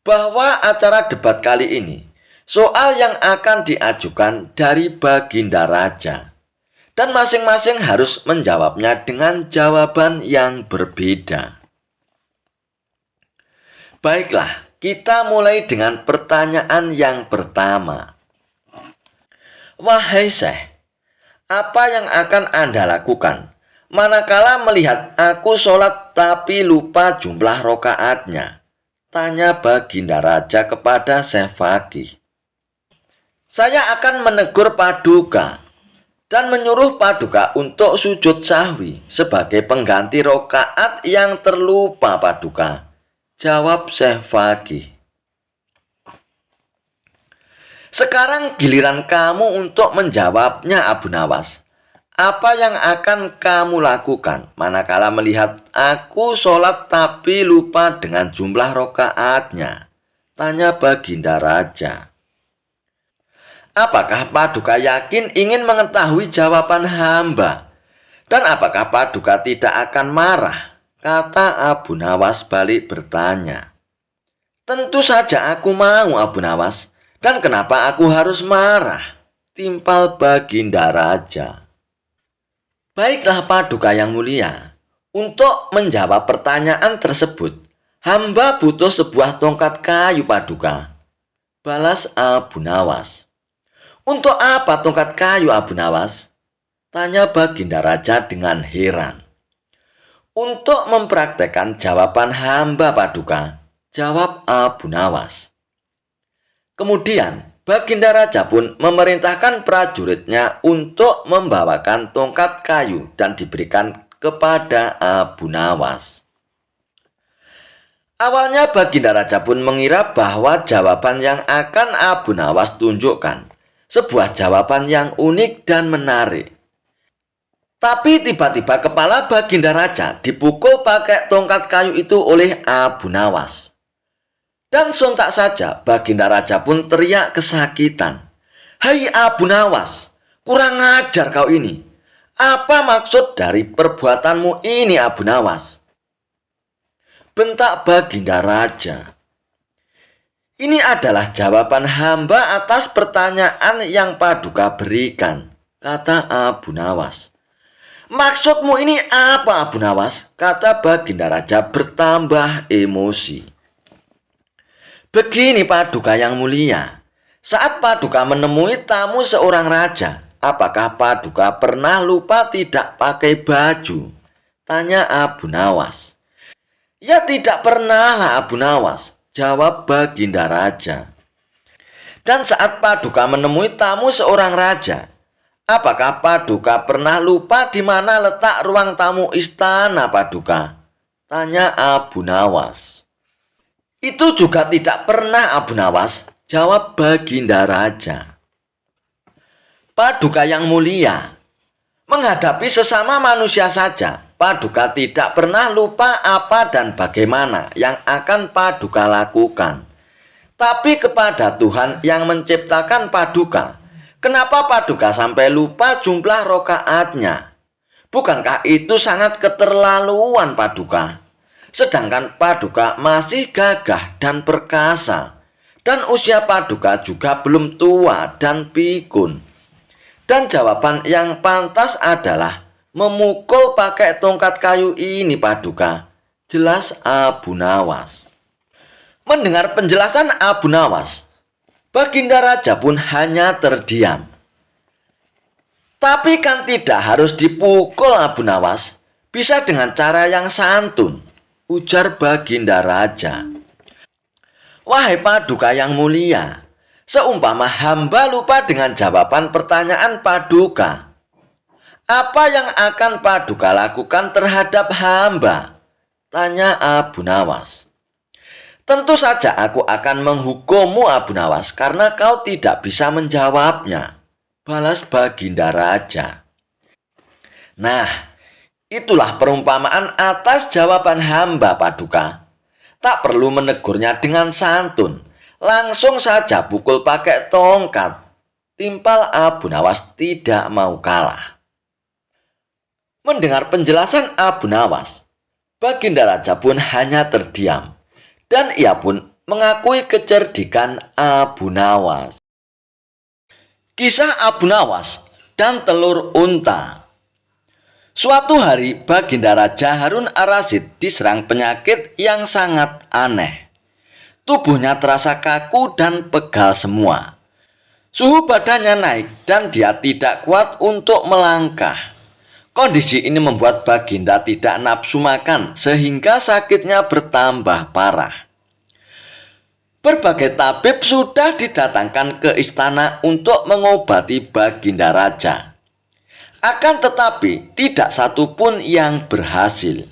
bahwa acara debat kali ini, soal yang akan diajukan dari Baginda Raja, dan masing-masing harus menjawabnya dengan jawaban yang berbeda. Baiklah, kita mulai dengan pertanyaan yang pertama. Wahai Syekh, apa yang akan Anda lakukan manakala melihat aku sholat tapi lupa jumlah rokaatnya? Tanya Baginda Raja kepada Syekh Fakih. Saya akan menegur Paduka dan menyuruh Paduka untuk sujud sahwi sebagai pengganti rokaat yang terlupa Paduka, jawab Syekh Fakih. Sekarang giliran kamu untuk menjawabnya Abu Nawas. Apa yang akan kamu lakukan manakala melihat aku sholat tapi lupa dengan jumlah rokaatnya? Tanya Baginda Raja. Apakah Paduka yakin ingin mengetahui jawaban hamba? Dan apakah Paduka tidak akan marah? Kata Abu Nawas balik bertanya. Tentu saja aku mau Abu Nawas. Dan kenapa aku harus marah? Timpal Baginda Raja. Baiklah Paduka yang mulia, untuk menjawab pertanyaan tersebut, hamba butuh sebuah tongkat kayu Paduka, balas Abu Nawas. Untuk apa tongkat kayu Abu Nawas? Tanya Baginda Raja dengan heran. Untuk mempraktekkan jawaban hamba Paduka, jawab Abu Nawas. Kemudian Baginda Raja pun memerintahkan prajuritnya untuk membawakan tongkat kayu dan diberikan kepada Abu Nawas. Awalnya Baginda Raja pun mengira bahwa jawaban yang akan Abu Nawas tunjukkan sebuah jawaban yang unik dan menarik. Tapi tiba-tiba kepala Baginda Raja dipukul pakai tongkat kayu itu oleh Abu Nawas. Dan sontak saja Baginda Raja pun teriak kesakitan. Hai Abu Nawas, kurang ajar kau ini. Apa maksud dari perbuatanmu ini Abu Nawas? Bentak Baginda Raja. Ini adalah jawaban hamba atas pertanyaan yang Paduka berikan, kata Abu Nawas. Maksudmu ini apa Abu Nawas? Kata Baginda Raja bertambah emosi. Begini Paduka yang mulia, saat Paduka menemui tamu seorang raja, apakah Paduka pernah lupa tidak pakai baju? Tanya Abu Nawas. Ya tidak pernah lah Abu Nawas, jawab Baginda Raja. Dan saat Paduka menemui tamu seorang raja, apakah Paduka pernah lupa di mana letak ruang tamu istana Paduka? Tanya Abu Nawas. Itu juga tidak pernah Abu Nawas, jawab Baginda Raja. Paduka yang mulia, menghadapi sesama manusia saja, Paduka tidak pernah lupa apa dan bagaimana yang akan Paduka lakukan. Tapi kepada Tuhan yang menciptakan Paduka, kenapa Paduka sampai lupa jumlah rokaatnya? Bukankah itu sangat keterlaluan Paduka? Sedangkan Paduka masih gagah dan perkasa, dan usia Paduka juga belum tua dan pikun. Dan jawaban yang pantas adalah memukul pakai tongkat kayu ini Paduka, jelas Abu Nawas. Mendengar penjelasan Abu Nawas, Baginda Raja pun hanya terdiam. Tapi kan tidak harus dipukul Abu Nawas, bisa dengan cara yang santun, ujar Baginda Raja. Wahai Paduka yang mulia, seumpama hamba lupa dengan jawaban pertanyaan Paduka, apa yang akan Paduka lakukan terhadap hamba? Tanya Abu Nawas. Tentu saja aku akan menghukummu Abu Nawas karena kau tidak bisa menjawabnya, balas Baginda Raja. Nah, itulah perumpamaan atas jawaban hamba, Paduka. Tak perlu menegurnya dengan santun. Langsung saja pukul pakai tongkat. Timpal Abu Nawas tidak mau kalah. Mendengar penjelasan Abu Nawas, Baginda Raja pun hanya terdiam. Dan ia pun mengakui kecerdikan Abu Nawas. Kisah Abu Nawas dan telur unta. Suatu hari Baginda Raja Harun Ar-Rasyid diserang penyakit yang sangat aneh. Tubuhnya terasa kaku dan pegal semua. Suhu badannya naik dan dia tidak kuat untuk melangkah. Kondisi ini membuat Baginda tidak nafsu makan sehingga sakitnya bertambah parah. Berbagai tabib sudah didatangkan ke istana untuk mengobati Baginda Raja. Akan tetapi tidak satu pun yang berhasil.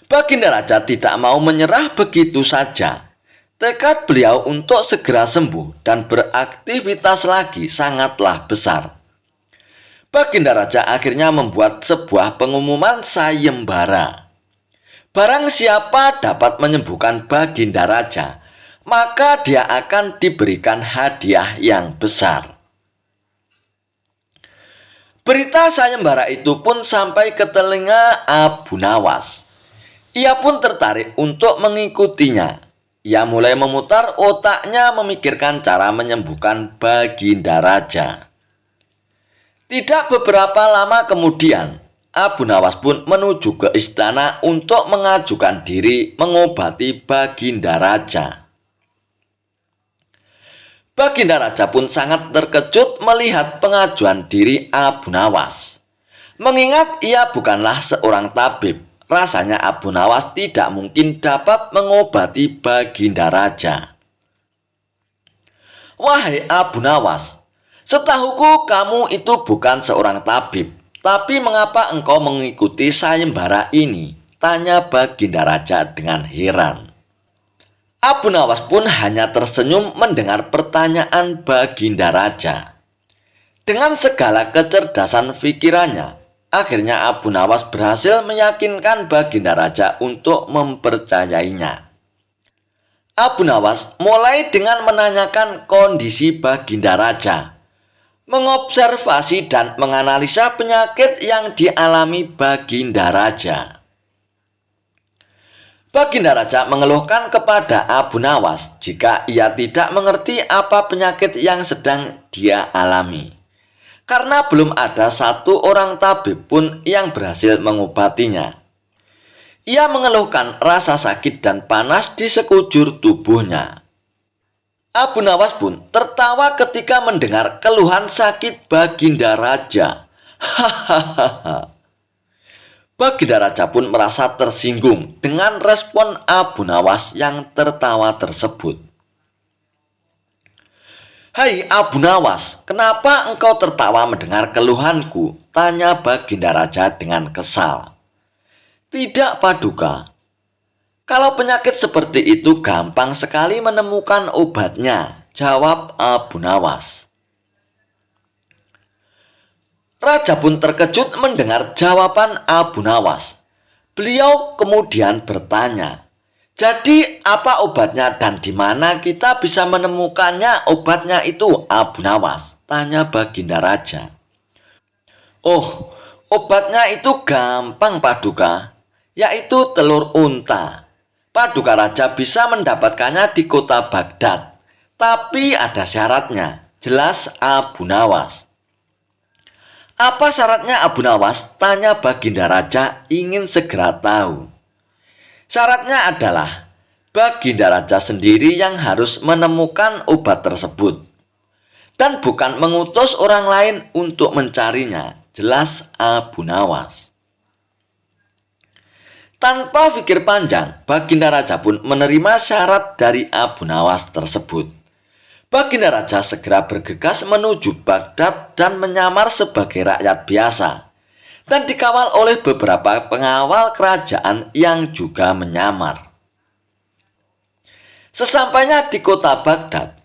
Baginda Raja tidak mau menyerah begitu saja. Tekad beliau untuk segera sembuh dan beraktivitas lagi sangatlah besar. Baginda Raja akhirnya membuat sebuah pengumuman sayembara. Barang siapa dapat menyembuhkan Baginda Raja, maka dia akan diberikan hadiah yang besar. Berita sayembara itu pun sampai ke telinga Abu Nawas. Ia pun tertarik untuk mengikutinya. Ia mulai memutar otaknya memikirkan cara menyembuhkan Baginda Raja. Tidak beberapa lama kemudian, Abu Nawas pun menuju ke istana untuk mengajukan diri mengobati Baginda Raja. Baginda Raja pun sangat terkejut melihat pengajuan diri Abu Nawas. Mengingat ia bukanlah seorang tabib, rasanya Abu Nawas tidak mungkin dapat mengobati Baginda Raja. Wahai Abu Nawas, setahuku kamu itu bukan seorang tabib, tapi mengapa engkau mengikuti sayembara ini? Tanya Baginda Raja dengan heran. Abu Nawas pun hanya tersenyum mendengar pertanyaan Baginda Raja. Dengan segala kecerdasan pikirannya, akhirnya Abu Nawas berhasil meyakinkan Baginda Raja untuk mempercayainya. Abu Nawas mulai dengan menanyakan kondisi Baginda Raja, mengobservasi dan menganalisa penyakit yang dialami Baginda Raja. Baginda Raja mengeluhkan kepada Abu Nawas jika ia tidak mengerti apa penyakit yang sedang dia alami. Karena belum ada satu orang tabib pun yang berhasil mengobatinya. Ia mengeluhkan rasa sakit dan panas di sekujur tubuhnya. Abu Nawas pun tertawa ketika mendengar keluhan sakit Baginda Raja. Hahaha. Baginda Raja pun merasa tersinggung dengan respon Abu Nawas yang tertawa tersebut. Hai Abu Nawas, kenapa engkau tertawa mendengar keluhanku? Tanya Baginda Raja dengan kesal. Tidak, Paduka. Kalau penyakit seperti itu gampang sekali menemukan obatnya, jawab Abu Nawas. Raja pun terkejut mendengar jawaban Abu Nawas. Beliau kemudian bertanya, jadi apa obatnya dan di mana kita bisa menemukannya obatnya itu, Abu Nawas? Tanya Baginda Raja. Oh, obatnya itu gampang, Paduka, yaitu telur unta. Paduka Raja bisa mendapatkannya di kota Baghdad. Tapi ada syaratnya, jelas Abu Nawas. Apa syaratnya Abu Nawas? Tanya Baginda Raja ingin segera tahu. Syaratnya adalah Baginda Raja sendiri yang harus menemukan obat tersebut. Dan bukan mengutus orang lain untuk mencarinya. Jelas Abu Nawas. Tanpa pikir panjang, Baginda Raja pun menerima syarat dari Abu Nawas tersebut. Baginda Raja segera bergegas menuju Baghdad dan menyamar sebagai rakyat biasa, dan dikawal oleh beberapa pengawal kerajaan yang juga menyamar. Sesampainya di kota Baghdad,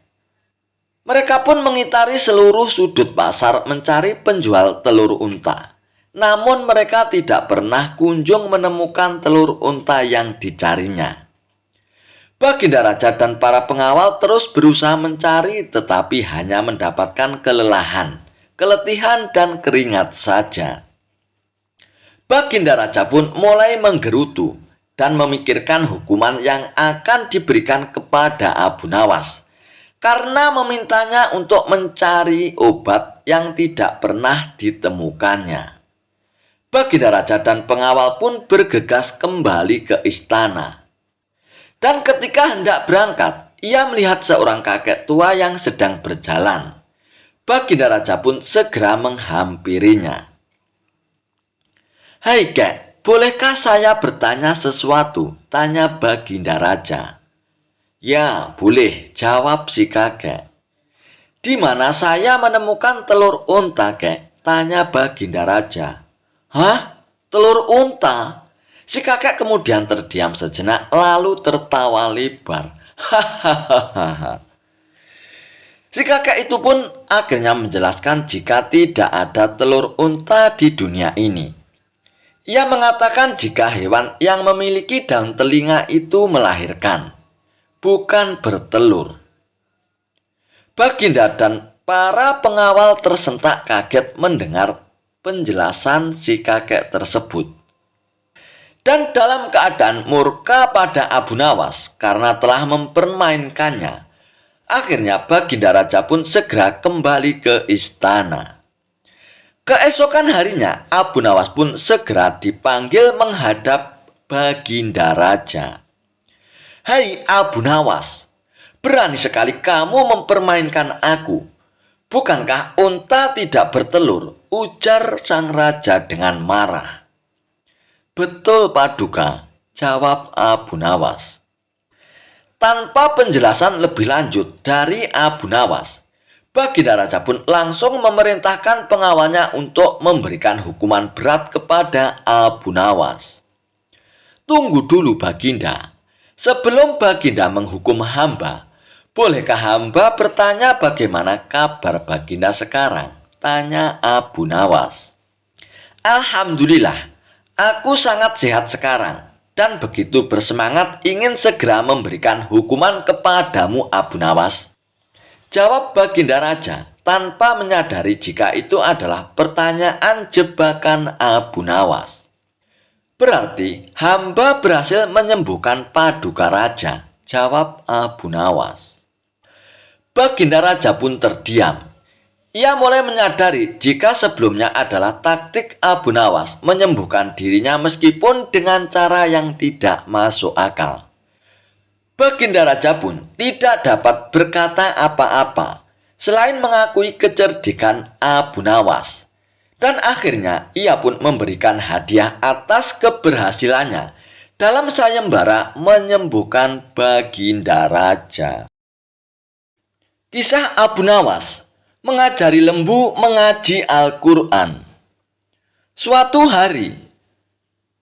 Mereka pun mengitari seluruh sudut pasar mencari penjual telur unta. Namun mereka tidak pernah kunjung menemukan telur unta yang dicarinya. Baginda Raja dan para pengawal terus berusaha mencari tetapi hanya mendapatkan kelelahan, keletihan dan keringat saja. Baginda Raja pun mulai menggerutu dan memikirkan hukuman yang akan diberikan kepada Abu Nawas karena memintanya untuk mencari obat yang tidak pernah ditemukannya. Baginda Raja dan pengawal pun bergegas kembali ke istana. Dan ketika hendak berangkat, ia melihat seorang kakek tua yang sedang berjalan. Baginda Raja pun segera menghampirinya. "Hai kek, bolehkah saya bertanya sesuatu?" tanya Baginda Raja. "Ya, boleh," jawab si kakek. "Di mana saya menemukan telur unta, kek?" tanya Baginda Raja. "Hah? Telur unta?" Si kakek kemudian terdiam sejenak lalu tertawa lebar. Hahaha. Si kakek itu pun akhirnya menjelaskan jika tidak ada telur unta di dunia ini. Ia mengatakan jika hewan yang memiliki daun telinga itu melahirkan, bukan bertelur. Baginda dan para pengawal tersentak kaget mendengar penjelasan si kakek tersebut. Dan dalam keadaan murka pada Abu Nawas karena telah mempermainkannya, akhirnya Baginda Raja pun segera kembali ke istana. Keesokan harinya, Abu Nawas pun segera dipanggil menghadap Baginda Raja. "Hai Abu Nawas, berani sekali kamu mempermainkan aku. Bukankah unta tidak bertelur?" ujar sang raja dengan marah. "Betul Paduka," jawab Abu Nawas. Tanpa penjelasan lebih lanjut dari Abu Nawas, Baginda Raja pun langsung memerintahkan pengawalnya untuk memberikan hukuman berat kepada Abu Nawas. "Tunggu dulu Baginda, sebelum Baginda menghukum hamba, bolehkah hamba bertanya bagaimana kabar Baginda sekarang?" tanya Abu Nawas. "Alhamdulillah, aku sangat sehat sekarang dan begitu bersemangat ingin segera memberikan hukuman kepadamu Abu Nawas," jawab Baginda Raja tanpa menyadari jika itu adalah pertanyaan jebakan Abu Nawas. "Berarti hamba berhasil menyembuhkan Paduka Raja," jawab Abu Nawas. Baginda Raja pun terdiam. Ia mulai menyadari jika sebelumnya adalah taktik Abu Nawas menyembuhkan dirinya meskipun dengan cara yang tidak masuk akal. Baginda Raja pun tidak dapat berkata apa-apa selain mengakui kecerdikan Abu Nawas. Dan akhirnya ia pun memberikan hadiah atas keberhasilannya dalam sayembara menyembuhkan Baginda Raja. Kisah Abu Nawas mengajari lembu mengaji Al-Quran. Suatu hari,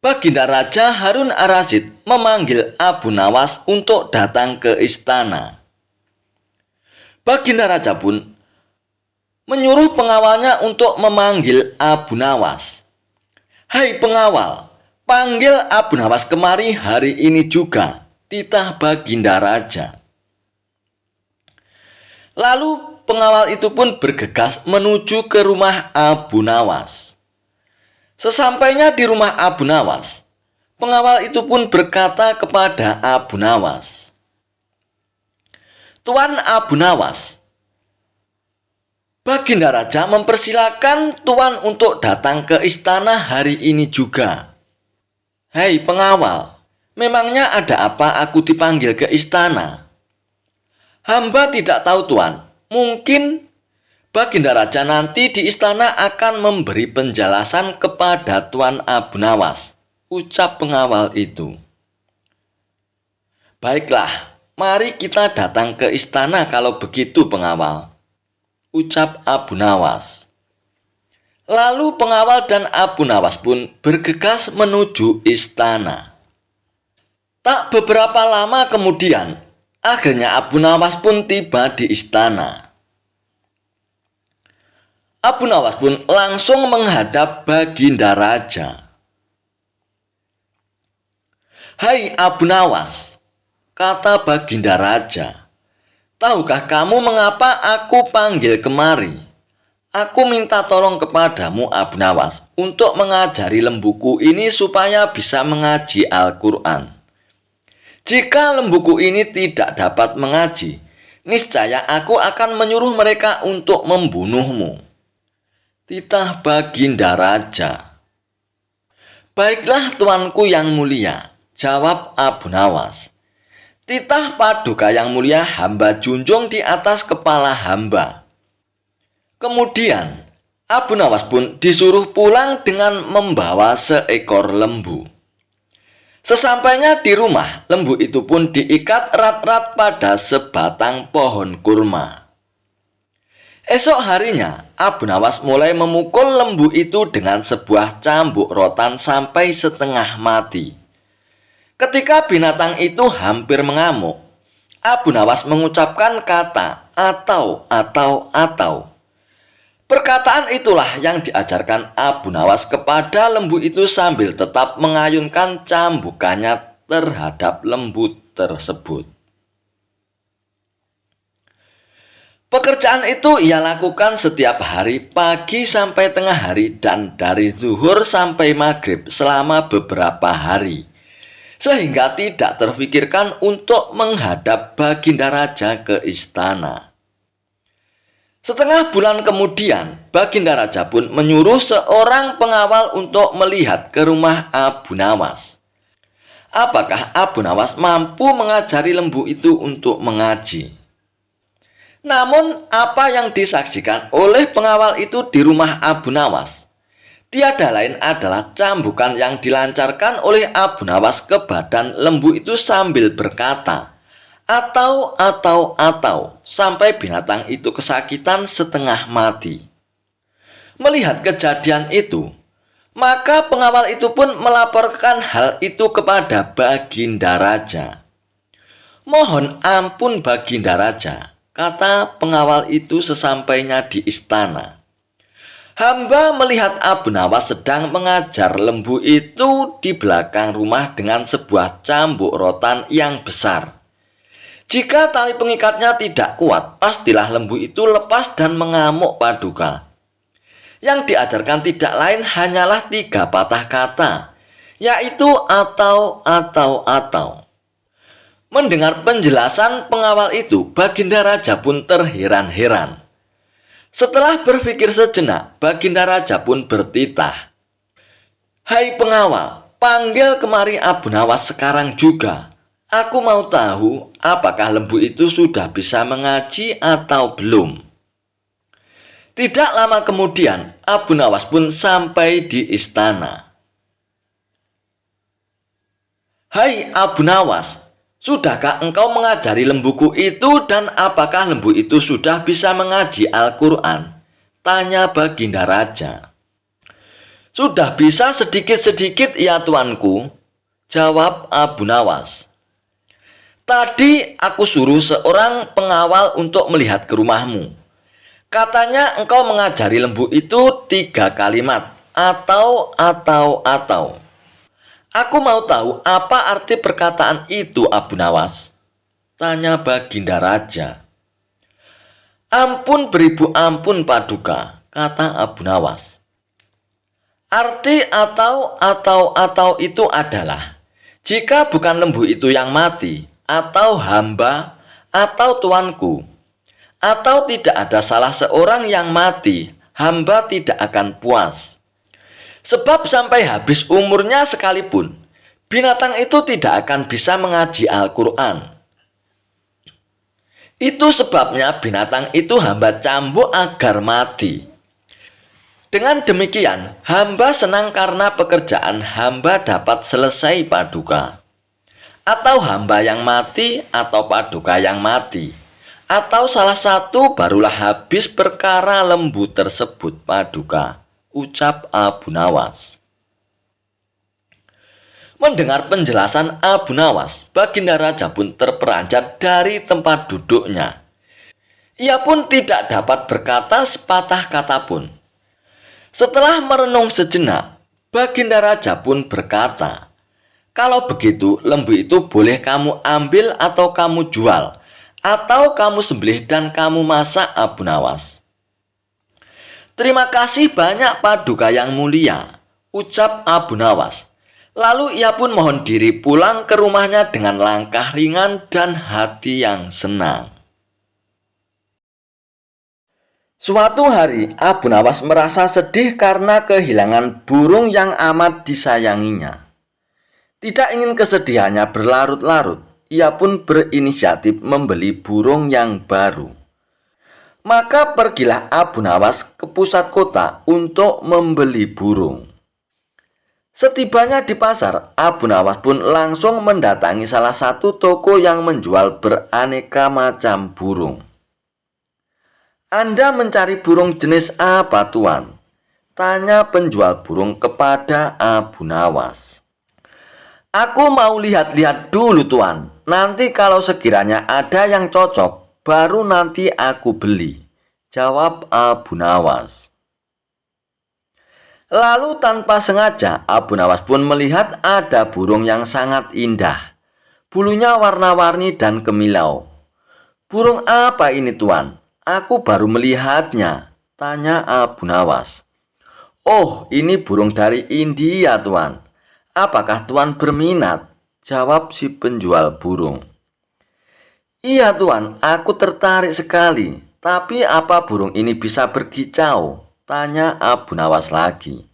Baginda Raja Harun Ar-Rasyid memanggil Abu Nawas untuk datang ke istana. Baginda Raja pun menyuruh pengawalnya untuk memanggil Abu Nawas. "Hai pengawal, panggil Abu Nawas kemari hari ini juga," titah Baginda Raja. Lalu pengawal itu pun bergegas menuju ke rumah Abu Nawas. Sesampainya di rumah Abu Nawas, pengawal itu pun berkata kepada Abu Nawas, "Tuan Abu Nawas, Baginda Raja mempersilahkan Tuan untuk datang ke istana hari ini juga." "Hei pengawal, memangnya ada apa aku dipanggil ke istana?" "Hamba tidak tahu Tuan. Mungkin Baginda Raja nanti di istana akan memberi penjelasan kepada Tuan Abu Nawas," ucap pengawal itu. "Baiklah, mari kita datang ke istana kalau begitu pengawal," ucap Abu Nawas. Lalu pengawal dan Abu Nawas pun bergegas menuju istana. Tak beberapa lama kemudian, akhirnya Abu Nawas pun tiba di istana. Abu Nawas pun langsung menghadap Baginda Raja. "Hai Abu Nawas," kata Baginda Raja, "tahukah kamu mengapa aku panggil kemari? Aku minta tolong kepadamu Abu Nawas untuk mengajari lembuku ini supaya bisa mengaji Al-Quran. Jika lembuku ini tidak dapat mengaji, niscaya aku akan menyuruh mereka untuk membunuhmu." Titah Baginda Raja. "Baiklah tuanku yang mulia," jawab Abu Nawas. "Titah Paduka yang mulia hamba junjung di atas kepala hamba." Kemudian Abu Nawas pun disuruh pulang dengan membawa seekor lembu. Sesampainya di rumah, lembu itu pun diikat erat-erat pada sebatang pohon kurma. Esok harinya, Abu Nawas mulai memukul lembu itu dengan sebuah cambuk rotan sampai setengah mati. Ketika binatang itu hampir mengamuk, Abu Nawas mengucapkan kata atau. Perkataan itulah yang diajarkan Abu Nawas kepada lembu itu sambil tetap mengayunkan cambukannya terhadap lembu tersebut. Pekerjaan itu ia lakukan setiap hari pagi sampai tengah hari dan dari zuhur sampai maghrib selama beberapa hari. Sehingga tidak terfikirkan untuk menghadap Baginda Raja ke istana. Setengah bulan kemudian, Baginda Raja pun menyuruh seorang pengawal untuk melihat ke rumah Abu Nawas. Apakah Abu Nawas mampu mengajari lembu itu untuk mengaji? Namun, apa yang disaksikan oleh pengawal itu di rumah Abu Nawas tiada lain adalah cambukan yang dilancarkan oleh Abu Nawas ke badan lembu itu sambil berkata, atau, sampai binatang itu kesakitan setengah mati. Melihat kejadian itu, maka pengawal itu pun melaporkan hal itu kepada Baginda Raja. "Mohon ampun Baginda Raja," kata pengawal itu sesampainya di istana. "Hamba melihat Abu Nawas sedang mengajar lembu itu di belakang rumah dengan sebuah cambuk rotan yang besar. Jika tali pengikatnya tidak kuat, pastilah lembu itu lepas dan mengamuk Paduka. Yang diajarkan tidak lain hanyalah 3 patah kata, yaitu atau. Mendengar penjelasan pengawal itu, Baginda Raja pun terheran-heran. Setelah berpikir sejenak, Baginda Raja pun bertitah, "Hai pengawal, panggil kemari Abu Nawas sekarang juga. Aku mau tahu apakah lembu itu sudah bisa mengaji atau belum." Tidak lama kemudian, Abu Nawas pun sampai di istana. "Hai Abu Nawas, sudahkah engkau mengajari lembuku itu dan apakah lembu itu sudah bisa mengaji Al-Quran?" tanya Baginda Raja. "Sudah bisa sedikit-sedikit ya tuanku," jawab Abu Nawas. "Tadi aku suruh seorang pengawal untuk melihat ke rumahmu. Katanya engkau mengajari lembu itu 3 kalimat, atau. Aku mau tahu apa arti perkataan itu Abu Nawas?" tanya Baginda Raja. "Ampun beribu ampun Paduka," kata Abu Nawas. "Arti atau itu adalah, jika bukan lembu itu yang mati, atau hamba, atau tuanku, atau tidak ada salah seorang yang mati, hamba tidak akan puas. Sebab sampai habis umurnya sekalipun, binatang itu tidak akan bisa mengaji Al-Quran. Itu sebabnya binatang itu hamba cambuk agar mati. Dengan demikian, hamba senang karena pekerjaan hamba dapat selesai Paduka. Atau hamba yang mati atau Paduka yang mati, atau salah satu barulah habis perkara lembu tersebut Paduka," ucap Abu Nawas. Mendengar penjelasan Abu Nawas, Baginda Raja pun terperanjat dari tempat duduknya. Ia pun tidak dapat berkata sepatah kata pun. Setelah merenung sejenak, Baginda Raja pun berkata, "Kalau begitu, lembu itu boleh kamu ambil atau kamu jual, atau kamu sembelih dan kamu masak, Abu Nawas." "Terima kasih banyak Paduka yang mulia," ucap Abu Nawas. Lalu ia pun mohon diri pulang ke rumahnya dengan langkah ringan dan hati yang senang. Suatu hari, Abu Nawas merasa sedih karena kehilangan burung yang amat disayanginya. Tidak ingin kesedihannya berlarut-larut, ia pun berinisiatif membeli burung yang baru. Maka pergilah Abu Nawas ke pusat kota untuk membeli burung. Setibanya di pasar, Abu Nawas pun langsung mendatangi salah satu toko yang menjual beraneka macam burung. "Anda mencari burung jenis apa, Tuan?" tanya penjual burung kepada Abu Nawas. "Aku mau lihat-lihat dulu, Tuan. Nanti kalau sekiranya ada yang cocok, baru nanti aku beli," jawab Abu Nawas. Lalu tanpa sengaja, Abu Nawas pun melihat ada burung yang sangat indah. Bulunya warna-warni dan kemilau. "Burung apa ini, Tuan? Aku baru melihatnya," tanya Abu Nawas. "Oh, ini burung dari India, Tuan. Apakah Tuan berminat?" jawab si penjual burung. "Iya, Tuan, aku tertarik sekali. Tapi apa burung ini bisa berkicau?" tanya Abu Nawas lagi.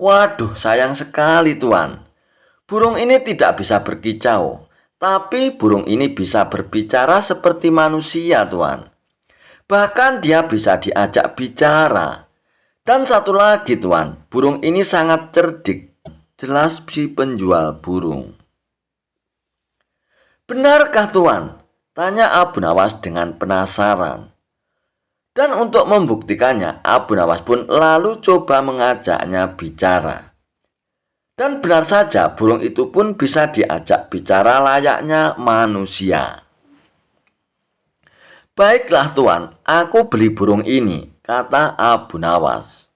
"Waduh, sayang sekali, Tuan. Burung ini tidak bisa berkicau. Tapi burung ini bisa berbicara seperti manusia, Tuan. Bahkan dia bisa diajak bicara. Dan satu lagi, Tuan, burung ini sangat cerdik," jelas si penjual burung. "Benarkah, Tuan?" tanya Abu Nawas dengan penasaran. Dan untuk membuktikannya, Abu Nawas pun lalu coba mengajaknya bicara. Dan benar saja, burung itu pun bisa diajak bicara layaknya manusia. "Baiklah, Tuan, aku beli burung ini," kata Abu Nawas.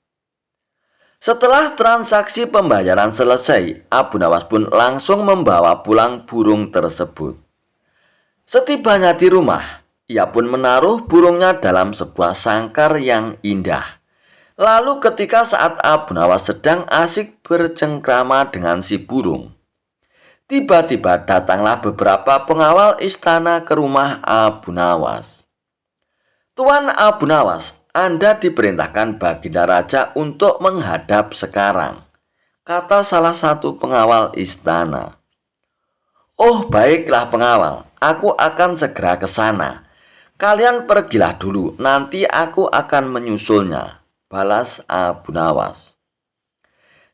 Setelah transaksi pembayaran selesai, Abu Nawas pun langsung membawa pulang burung tersebut. Setibanya di rumah, ia pun menaruh burungnya dalam sebuah sangkar yang indah. Lalu ketika saat Abu Nawas sedang asik bercengkrama dengan si burung, tiba-tiba datanglah beberapa pengawal istana ke rumah Abu Nawas. "Tuan Abu Nawas, Anda diperintahkan Baginda Raja untuk menghadap sekarang," kata salah satu pengawal istana. "Oh, baiklah pengawal, aku akan segera ke sana. Kalian pergilah dulu, nanti aku akan menyusulnya," balas Abu Nawas.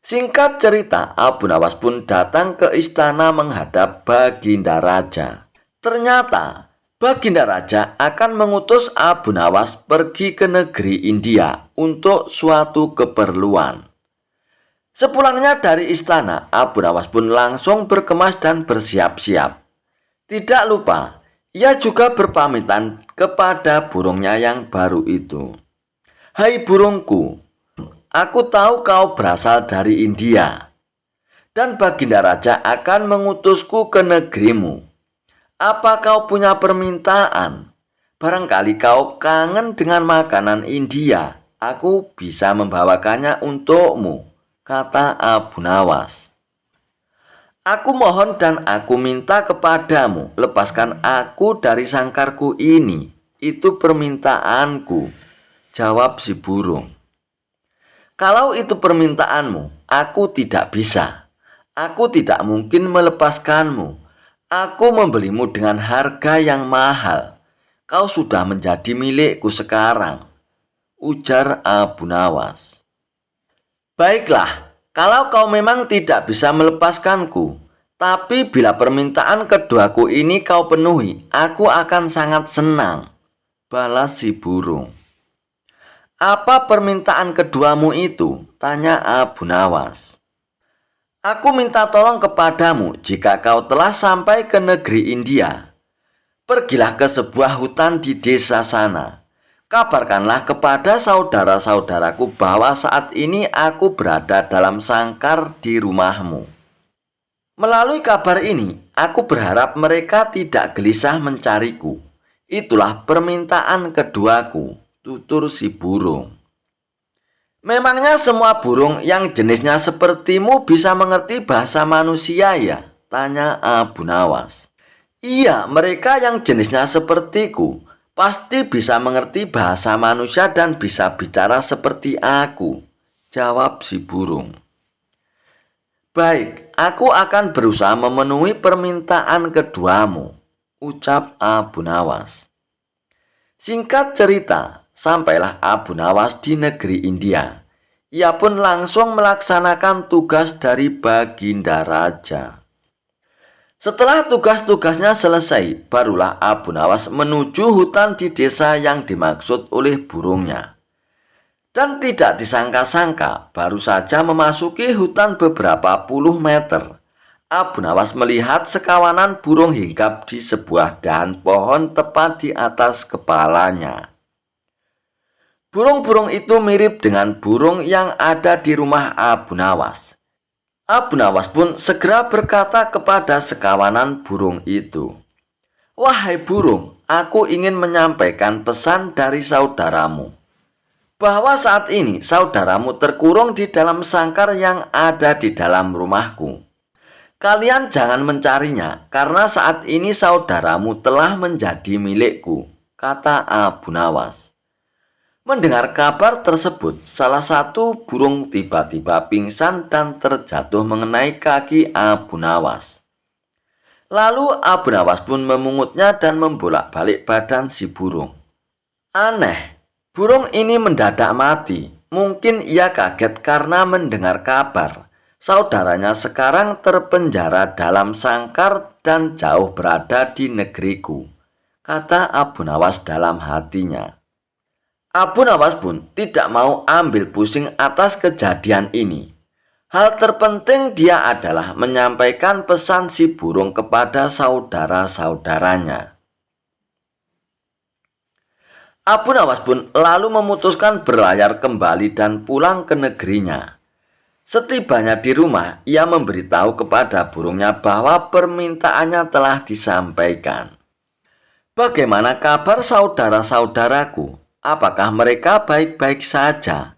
Singkat cerita, Abu Nawas pun datang ke istana menghadap Baginda Raja. Ternyata Baginda Raja akan mengutus Abu Nawas pergi ke negeri India untuk suatu keperluan. Sepulangnya dari istana, Abu Nawas pun langsung berkemas dan bersiap-siap. Tidak lupa, ia juga berpamitan kepada burungnya yang baru itu. "Hai burungku, aku tahu kau berasal dari India, dan Baginda Raja akan mengutusku ke negerimu. Apa kau punya permintaan? Barangkali kau kangen dengan makanan India. Aku bisa membawakannya untukmu," kata Abu Nawas. "Aku mohon dan aku minta kepadamu, lepaskan aku dari sangkarku ini. Itu permintaanku," jawab si burung. "Kalau itu permintaanmu, aku tidak bisa. Aku tidak mungkin melepaskanmu. Aku membelimu dengan harga yang mahal. Kau sudah menjadi milikku sekarang," ujar Abu Nawas. "Baiklah, kalau kau memang tidak bisa melepaskanku, tapi bila permintaan keduaku ini kau penuhi, aku akan sangat senang," balas si burung. "Apa permintaan keduamu itu?" tanya Abu Nawas. "Aku minta tolong kepadamu jika kau telah sampai ke negeri India. Pergilah ke sebuah hutan di desa sana. Kabarkanlah kepada saudara-saudaraku bahwa saat ini aku berada dalam sangkar di rumahmu. Melalui kabar ini, aku berharap mereka tidak gelisah mencariku. Itulah permintaan keduaku, tutur si burung. Memangnya semua burung yang jenisnya sepertimu bisa mengerti bahasa manusia ya? Tanya Abu Nawas. Iya, mereka yang jenisnya sepertiku pasti bisa mengerti bahasa manusia dan bisa bicara seperti aku, jawab si burung. Baik, aku akan berusaha memenuhi permintaan keduamu, ucap Abu Nawas. Singkat cerita, sampailah Abu Nawas di negeri India. Ia pun langsung melaksanakan tugas dari Baginda Raja. Setelah tugas-tugasnya selesai, barulah Abu Nawas menuju hutan di desa yang dimaksud oleh burungnya. Dan tidak disangka-sangka, baru saja memasuki hutan beberapa puluh meter, Abu Nawas melihat sekawanan burung hinggap di sebuah dahan pohon tepat di atas kepalanya. Burung-burung itu mirip dengan burung yang ada di rumah Abu Nawas. Abu Nawas pun segera berkata kepada sekawanan burung itu, "Wahai burung, aku ingin menyampaikan pesan dari saudaramu, bahwa saat ini saudaramu terkurung di dalam sangkar yang ada di dalam rumahku. Kalian jangan mencarinya, karena saat ini saudaramu telah menjadi milikku," kata Abu Nawas. Mendengar kabar tersebut, salah satu burung tiba-tiba pingsan dan terjatuh mengenai kaki Abu Nawas. Lalu Abu Nawas pun memungutnya dan membolak-balik badan si burung. Aneh, burung ini mendadak mati. Mungkin ia kaget karena mendengar kabar saudaranya sekarang terpenjara dalam sangkar dan jauh berada di negeriku, kata Abu Nawas dalam hatinya. Abu Nawas pun tidak mau ambil pusing atas kejadian ini. Hal terpenting dia adalah menyampaikan pesan si burung kepada saudara-saudaranya. Abu Nawas pun lalu memutuskan berlayar kembali dan pulang ke negerinya. Setibanya di rumah, ia memberitahu kepada burungnya bahwa permintaannya telah disampaikan. "Bagaimana kabar saudara-saudaraku? Apakah mereka baik-baik saja?"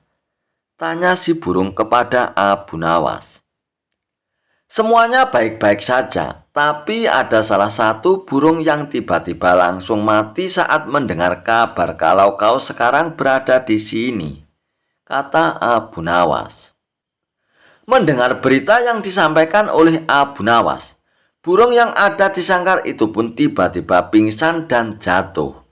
tanya si burung kepada Abu Nawas. "Semuanya baik-baik saja, tapi ada salah satu burung yang tiba-tiba langsung mati saat mendengar kabar kalau kau sekarang berada di sini," kata Abu Nawas. Mendengar berita yang disampaikan oleh Abu Nawas, burung yang ada di sangkar itu pun tiba-tiba pingsan dan jatuh.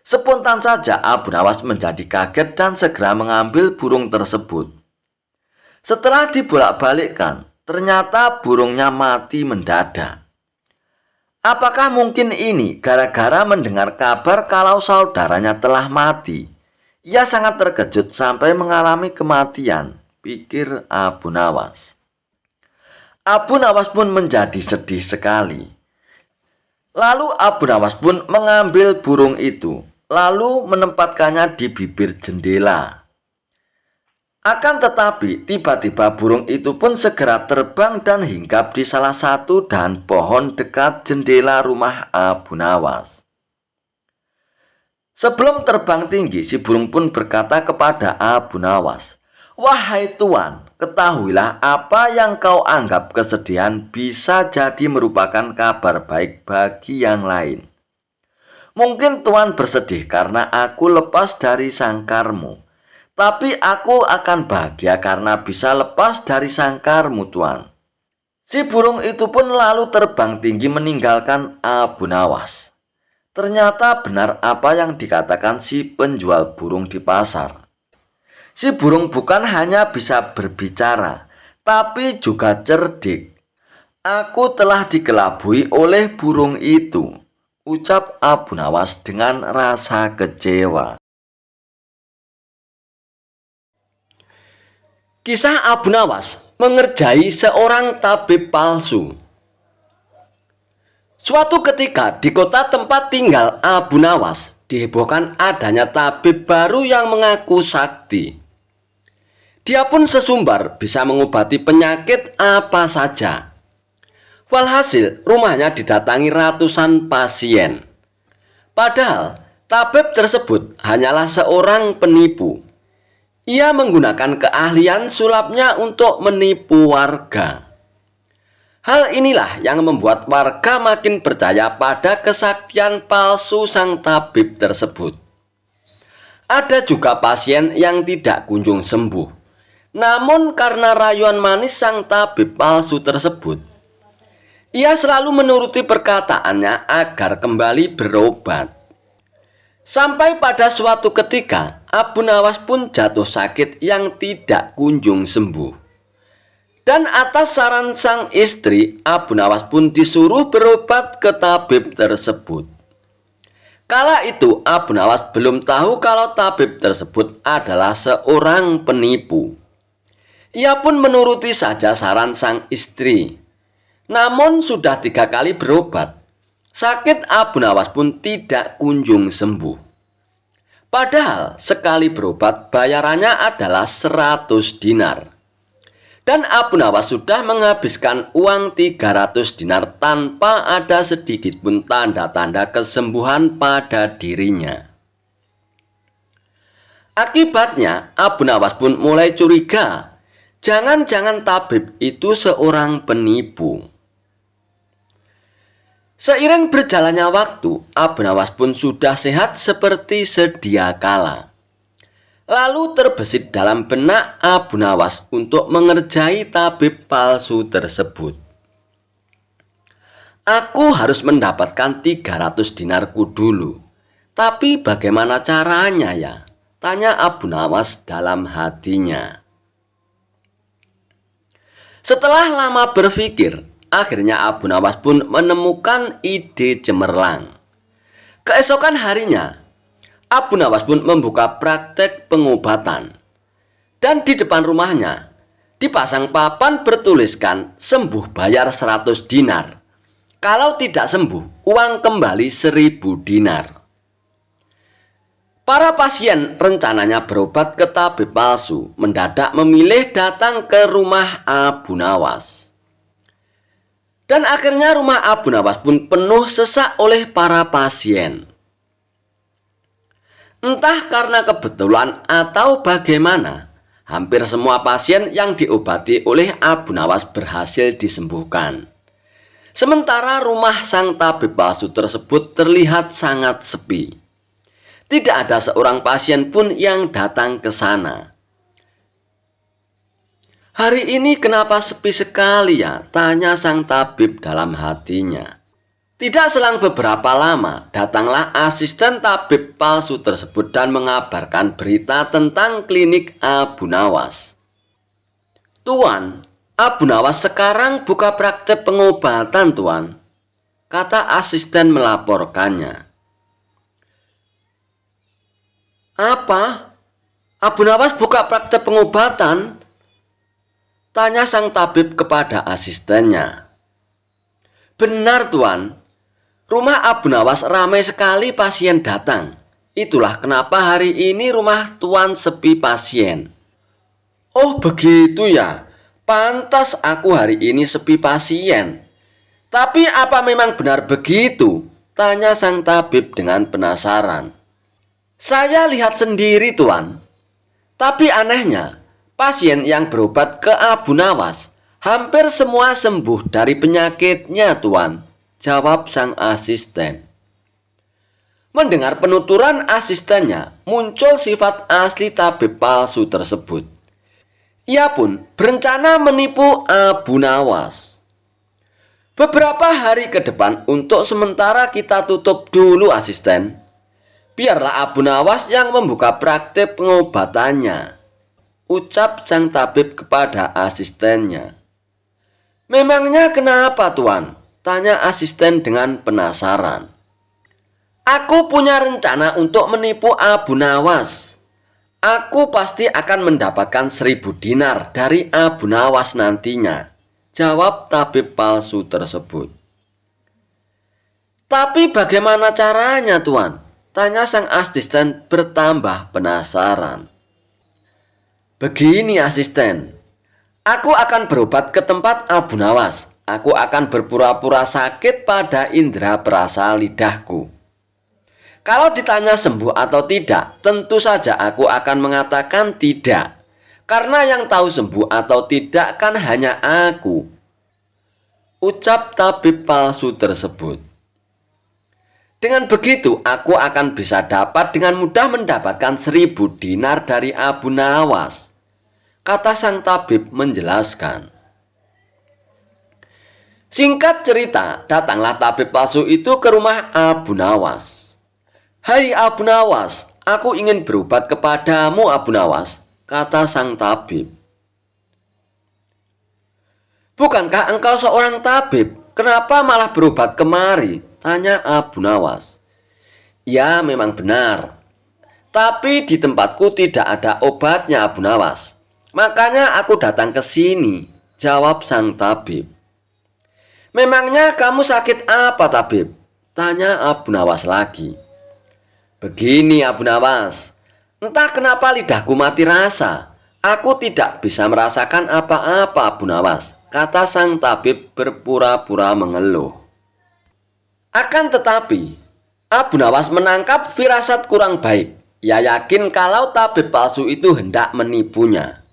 Spontan saja Abu Nawas menjadi kaget dan segera mengambil burung tersebut. Setelah dibolak-balikkan, ternyata burungnya mati mendadak. Apakah mungkin ini gara-gara mendengar kabar kalau saudaranya telah mati? Ia sangat terkejut sampai mengalami kematian, pikir Abu Nawas. Abu Nawas pun menjadi sedih sekali. Lalu Abu Nawas pun mengambil burung itu, lalu menempatkannya di bibir jendela. Akan tetapi, tiba-tiba burung itu pun segera terbang dan hinggap di salah satu dahan pohon dekat jendela rumah Abu Nawas. Sebelum terbang tinggi, si burung pun berkata kepada Abu Nawas, "Wahai Tuan, ketahuilah apa yang kau anggap kesedihan bisa jadi merupakan kabar baik bagi yang lain. Mungkin Tuan bersedih karena aku lepas dari sangkarmu. Tapi aku akan bahagia karena bisa lepas dari sangkarmu, Tuan." Si burung itu pun lalu terbang tinggi meninggalkan Abu Nawas. Ternyata benar apa yang dikatakan si penjual burung di pasar. Si burung bukan hanya bisa berbicara, tapi juga cerdik. "Aku telah dikelabui oleh burung itu," ucap Abu Nawas dengan rasa kecewa. Kisah Abu Nawas mengerjai seorang tabib palsu. Suatu ketika di kota tempat tinggal Abu Nawas dihebohkan adanya tabib baru yang mengaku sakti. Dia pun sesumbar bisa mengobati penyakit apa saja. Walhasil rumahnya didatangi ratusan pasien. Padahal tabib tersebut hanyalah seorang penipu. Ia menggunakan keahlian sulapnya untuk menipu warga. Hal inilah yang membuat warga makin percaya pada kesaktian palsu sang tabib tersebut. Ada juga pasien yang tidak kunjung sembuh. Namun karena rayuan manis sang tabib palsu tersebut, ia selalu menuruti perkataannya agar kembali berobat. Sampai pada suatu ketika, Abu Nawas pun jatuh sakit yang tidak kunjung sembuh. Dan atas saran sang istri, Abu Nawas pun disuruh berobat ke tabib tersebut. Kala itu Abu Nawas belum tahu kalau tabib tersebut adalah seorang penipu. Ia pun menuruti saja saran sang istri. Namun sudah 3 kali berobat, sakit Abu Nawas pun tidak kunjung sembuh. Padahal sekali berobat bayarannya adalah 100 dinar. Dan Abu Nawas sudah menghabiskan uang 300 dinar tanpa ada sedikit pun tanda-tanda kesembuhan pada dirinya. Akibatnya Abu Nawas pun mulai curiga, jangan-jangan tabib itu seorang penipu. Seiring berjalannya waktu, Abu Nawas pun sudah sehat seperti sedia kala. Lalu terbesit dalam benak Abu Nawas untuk mengerjai tabib palsu tersebut. Aku harus mendapatkan 300 dinarku dulu. Tapi bagaimana caranya ya? Tanya Abu Nawas dalam hatinya. Setelah lama berpikir, akhirnya Abu Nawas pun menemukan ide cemerlang. Keesokan harinya, Abu Nawas pun membuka praktek pengobatan. Dan di depan rumahnya dipasang papan bertuliskan sembuh bayar 100 dinar. Kalau tidak sembuh, uang kembali 1000 dinar. Para pasien rencananya berobat ke tabib palsu mendadak memilih datang ke rumah Abu Nawas. Dan akhirnya rumah Abu Nawas pun penuh sesak oleh para pasien. Entah karena kebetulan atau bagaimana, hampir semua pasien yang diobati oleh Abu Nawas berhasil disembuhkan. Sementara rumah sang tabib palsu tersebut terlihat sangat sepi. Tidak ada seorang pasien pun yang datang ke sana. Hari ini kenapa sepi sekali ya? Tanya sang tabib dalam hatinya. Tidak selang beberapa lama, datanglah asisten tabib palsu tersebut dan mengabarkan berita tentang klinik Abu Nawas. Tuan, Abu Nawas sekarang buka praktek pengobatan, Tuan, kata asisten melaporkannya. Apa? Abu Nawas buka praktek pengobatan? Tanya sang tabib kepada asistennya. Benar, Tuan. Rumah Abu Nawas ramai sekali pasien datang. Itulah kenapa hari ini rumah Tuan sepi pasien. Oh begitu ya. Pantas aku hari ini sepi pasien. Tapi apa memang benar begitu? Tanya sang tabib dengan penasaran. Saya lihat sendiri, Tuan. Tapi anehnya, pasien yang berobat ke Abu Nawas hampir semua sembuh dari penyakitnya, Tuan, jawab sang asisten. Mendengar penuturan asistennya, muncul sifat asli tabib palsu tersebut. Ia pun berencana menipu Abu Nawas. Beberapa hari ke depan untuk sementara kita tutup dulu, asisten. Biarlah Abu Nawas yang membuka praktek pengobatannya, ucap sang tabib kepada asistennya. Memangnya kenapa, Tuan? Tanya asisten dengan penasaran. Aku punya rencana untuk menipu Abu Nawas. Aku pasti akan mendapatkan 1000 dinar dari Abu Nawas nantinya, jawab tabib palsu tersebut. Tapi bagaimana caranya, Tuan? Tanya sang asisten bertambah penasaran. Begini, asisten. Aku akan berobat ke tempat Abu Nawas. Aku akan berpura-pura sakit pada indera perasa lidahku. Kalau ditanya sembuh atau tidak, tentu saja aku akan mengatakan tidak. Karena yang tahu sembuh atau tidak kan hanya aku. Ucap tabib palsu tersebut. Dengan begitu, aku akan bisa dapat dengan mudah mendapatkan 1000 dinar dari Abu Nawas, kata sang tabib menjelaskan. Singkat cerita, datanglah tabib palsu itu ke rumah Abu Nawas. Hai Abu Nawas, aku ingin berobat kepadamu Abu Nawas, kata sang tabib. Bukankah engkau seorang tabib? Kenapa malah berobat kemari? Tanya Abu Nawas. Ya, memang benar. Tapi di tempatku tidak ada obatnya Abu Nawas. Makanya aku datang ke sini, jawab sang tabib. Memangnya kamu sakit apa, tabib? Tanya Abu Nawas lagi. Begini Abu Nawas, entah kenapa lidahku mati rasa. Aku tidak bisa merasakan apa-apa Abu Nawas, kata sang tabib berpura-pura mengeluh. Akan tetapi, Abu Nawas menangkap firasat kurang baik. Ia yakin kalau tabib palsu itu hendak menipunya.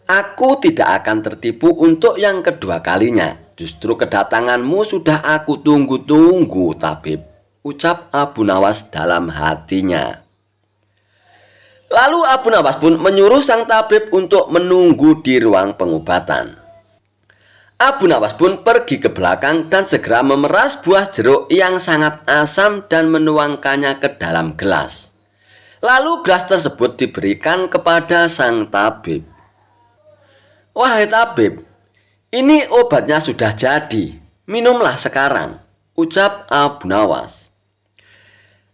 Aku tidak akan tertipu untuk yang kedua kalinya. Justru kedatanganmu sudah aku tunggu-tunggu, tabib, ucap Abu Nawas dalam hatinya. Lalu Abu Nawas pun menyuruh sang tabib untuk menunggu di ruang pengobatan. Abu Nawas pun pergi ke belakang dan segera memeras buah jeruk yang sangat asam dan menuangkannya ke dalam gelas. Lalu gelas tersebut diberikan kepada sang tabib. Wahai tabib, ini obatnya sudah jadi. Minumlah sekarang, ucap Abu Nawas.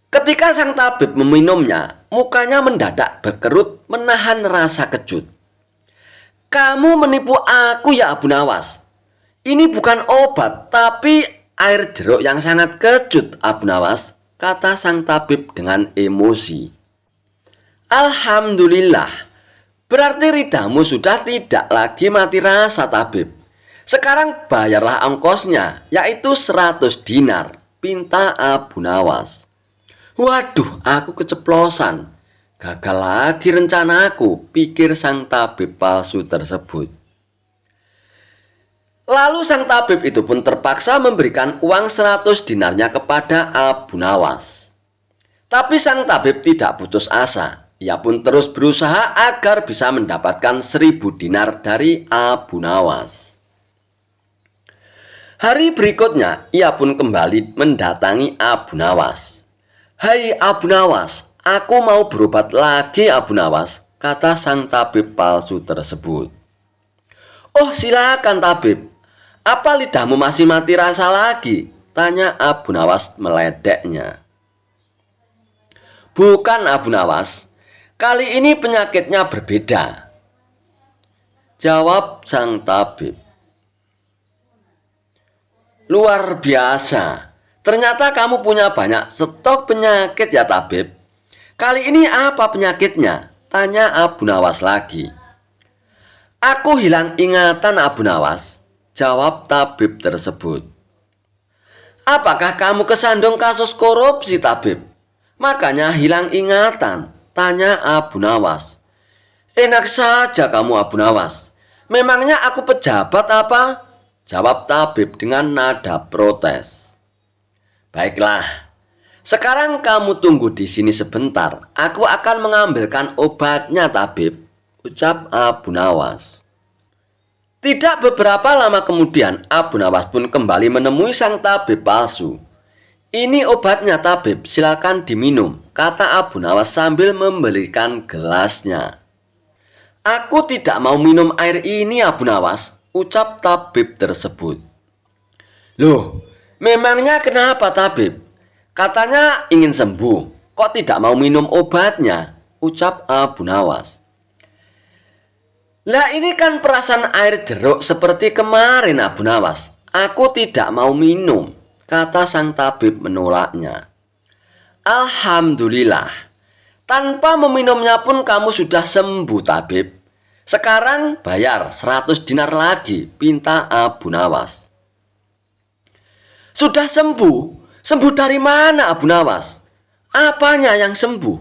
Ketika sang tabib meminumnya, mukanya mendadak berkerut menahan rasa kejut. Kamu menipu aku ya Abu Nawas. Ini bukan obat, tapi air jeruk yang sangat kecut Abu Nawas, kata sang tabib dengan emosi. Alhamdulillah, berarti lidahmu sudah tidak lagi mati rasa, tabib. Sekarang bayarlah ongkosnya, yaitu 100 dinar, pinta Abu Nawas. Waduh, aku keceplosan. Gagal lagi rencanaku, pikir sang tabib palsu tersebut. Lalu sang tabib itu pun terpaksa memberikan uang 100 dinarnya kepada Abu Nawas. Tapi sang tabib tidak putus asa. Ia pun terus berusaha agar bisa mendapatkan 1000 dinar dari Abu Nawas. Hari berikutnya, ia pun kembali mendatangi Abu Nawas. Hai Abu Nawas, aku mau berobat lagi Abu Nawas, kata sang tabib palsu tersebut. Oh silakan tabib. Apa lidahmu masih mati rasa lagi? Tanya Abu Nawas meledeknya. Bukan Abu Nawas, kali ini penyakitnya berbeda, jawab sang tabib. Luar biasa, ternyata kamu punya banyak stok penyakit ya tabib. Kali ini apa penyakitnya? Tanya Abu Nawas lagi. Aku hilang ingatan Abu Nawas, jawab tabib tersebut. Apakah kamu kesandung kasus korupsi tabib? Makanya hilang ingatan, tanya Abu Nawas. Enak saja kamu Abu Nawas. Memangnya aku pejabat apa? Jawab tabib dengan nada protes. Baiklah, sekarang kamu tunggu di sini sebentar. Aku akan mengambilkan obatnya tabib, ucap Abu Nawas. Tidak beberapa lama kemudian, Abu Nawas pun kembali menemui sang tabib palsu. Ini obatnya tabib, silakan diminum, kata Abu Nawas sambil memberikan gelasnya. Aku tidak mau minum air ini Abu Nawas, ucap tabib tersebut. Loh, memangnya kenapa tabib? Katanya ingin sembuh, kok tidak mau minum obatnya, ucap Abu Nawas. Lah ini kan perasan air jeruk seperti kemarin Abu Nawas. Aku tidak mau minum. kata sang tabib menolaknya. Alhamdulillah, tanpa meminumnya pun kamu sudah sembuh, tabib. Sekarang bayar 100 dinar lagi, pinta Abu Nawas. Sudah sembuh? Sembuh dari mana, Abu Nawas? Apanya yang sembuh?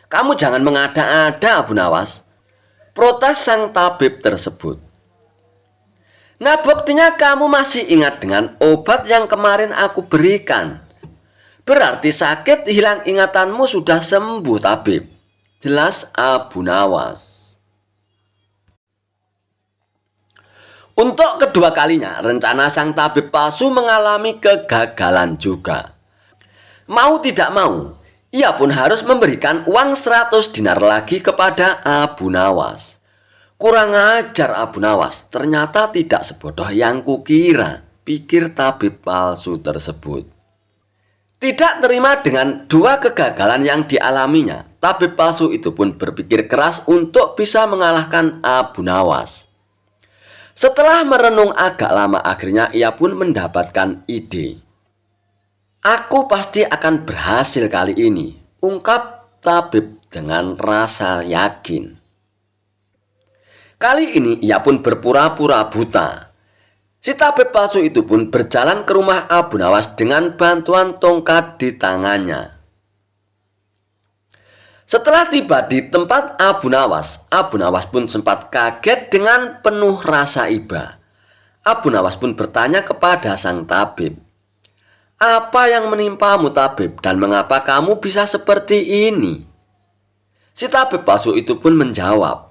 Kamu jangan mengada-ada, Abu Nawas, protes sang tabib tersebut. Nah, buktinya kamu masih ingat dengan obat yang kemarin aku berikan. Berarti sakit hilang ingatanmu sudah sembuh, tabib, jelas Abu Nawas. Untuk kedua kalinya, rencana sang tabib palsu mengalami kegagalan juga. Mau tidak mau, ia pun harus memberikan uang 100 dinar lagi kepada Abu Nawas. Kurang ajar Abu Nawas, ternyata tidak sebodoh yang kukira, pikir tabib palsu tersebut. Tidak terima dengan dua kegagalan yang dialaminya, tabib palsu itu pun berpikir keras untuk bisa mengalahkan Abu Nawas. Setelah merenung agak lama, akhirnya ia pun mendapatkan ide. Aku pasti akan berhasil kali ini, ungkap tabib dengan rasa yakin. Kali ini ia pun berpura-pura buta. Si tabib palsu itu pun berjalan ke rumah Abu Nawas dengan bantuan tongkat di tangannya. Setelah tiba di tempat Abu Nawas pun sempat kaget dengan penuh rasa iba. Abu Nawas pun bertanya kepada sang tabib, "Apa yang menimpamu, tabib, dan mengapa kamu bisa seperti ini?" Si tabib palsu itu pun menjawab,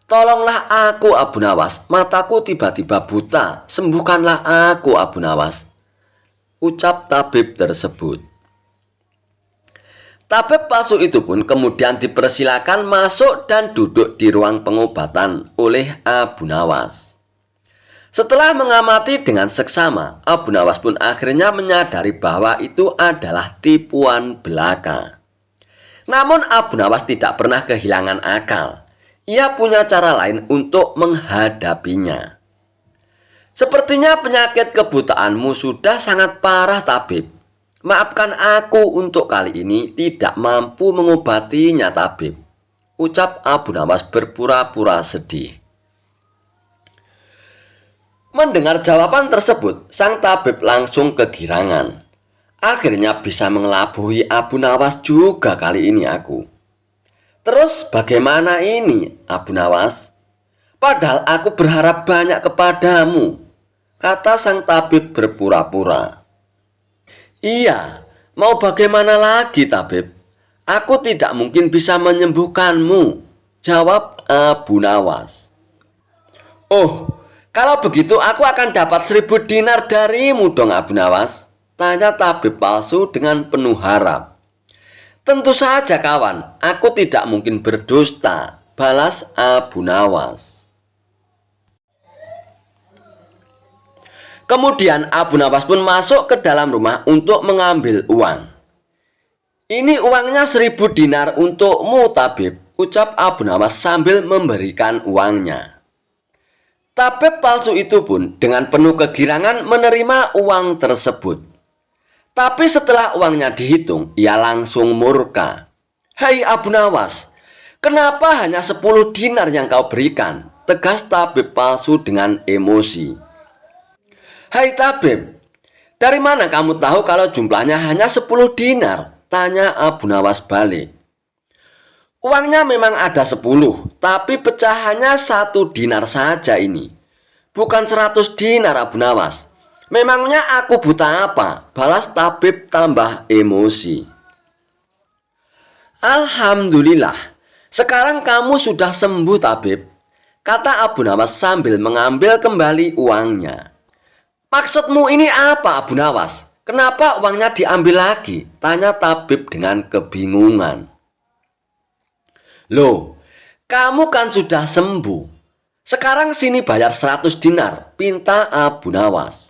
"Tolonglah aku, Abu Nawas, mataku tiba-tiba buta, sembuhkanlah aku, Abu Nawas," ucap tabib tersebut. Tabib palsu itu pun kemudian dipersilakan masuk dan duduk di ruang pengobatan oleh Abu Nawas. Setelah mengamati dengan seksama, Abu Nawas pun akhirnya menyadari bahwa itu adalah tipuan belaka. Namun Abu Nawas tidak pernah kehilangan akal. Ia punya cara lain untuk menghadapinya. "Sepertinya penyakit kebutaanmu sudah sangat parah, tabib. Maafkan aku untuk kali ini tidak mampu mengobatinya, tabib," ucap Abu Nawas berpura-pura sedih. Mendengar jawaban tersebut, sang tabib langsung kegirangan. Akhirnya bisa mengelabui Abu Nawas juga kali ini aku. "Terus bagaimana ini, Abu Nawas? Padahal aku berharap banyak kepadamu," kata sang tabib berpura-pura. "Iya, mau bagaimana lagi, tabib? Aku tidak mungkin bisa menyembuhkanmu," jawab Abu Nawas. "Oh, kalau begitu aku akan dapat 1000 dinar darimu dong, Abu Nawas," tanya tabib palsu dengan penuh harap. "Tentu saja kawan, aku tidak mungkin berdusta," balas Abu Nawas. Kemudian Abu Nawas pun masuk ke dalam rumah untuk mengambil uang. "Ini uangnya 1000 dinar untukmu, tabib," ucap Abu Nawas sambil memberikan uangnya. Tabib palsu itu pun dengan penuh kegirangan menerima uang tersebut. Tapi setelah uangnya dihitung, ia langsung murka. "Hai Abu Nawas, kenapa hanya 10 dinar yang kau berikan?" tegas tabib palsu dengan emosi. "Hai tabib, dari mana kamu tahu kalau jumlahnya hanya 10 dinar? Tanya Abu Nawas balik. "Uangnya memang ada 10, tapi pecahannya 1 dinar saja ini. Bukan 100 dinar, Abu Nawas. Memangnya aku buta apa?" balas tabib tambah emosi. "Alhamdulillah, sekarang kamu sudah sembuh, tabib," kata Abu Nawas sambil mengambil kembali uangnya. "Maksudmu ini apa, Abu Nawas? Kenapa uangnya diambil lagi?" tanya tabib dengan kebingungan. "Loh, kamu kan sudah sembuh. Sekarang sini bayar 100 dinar, pinta Abu Nawas.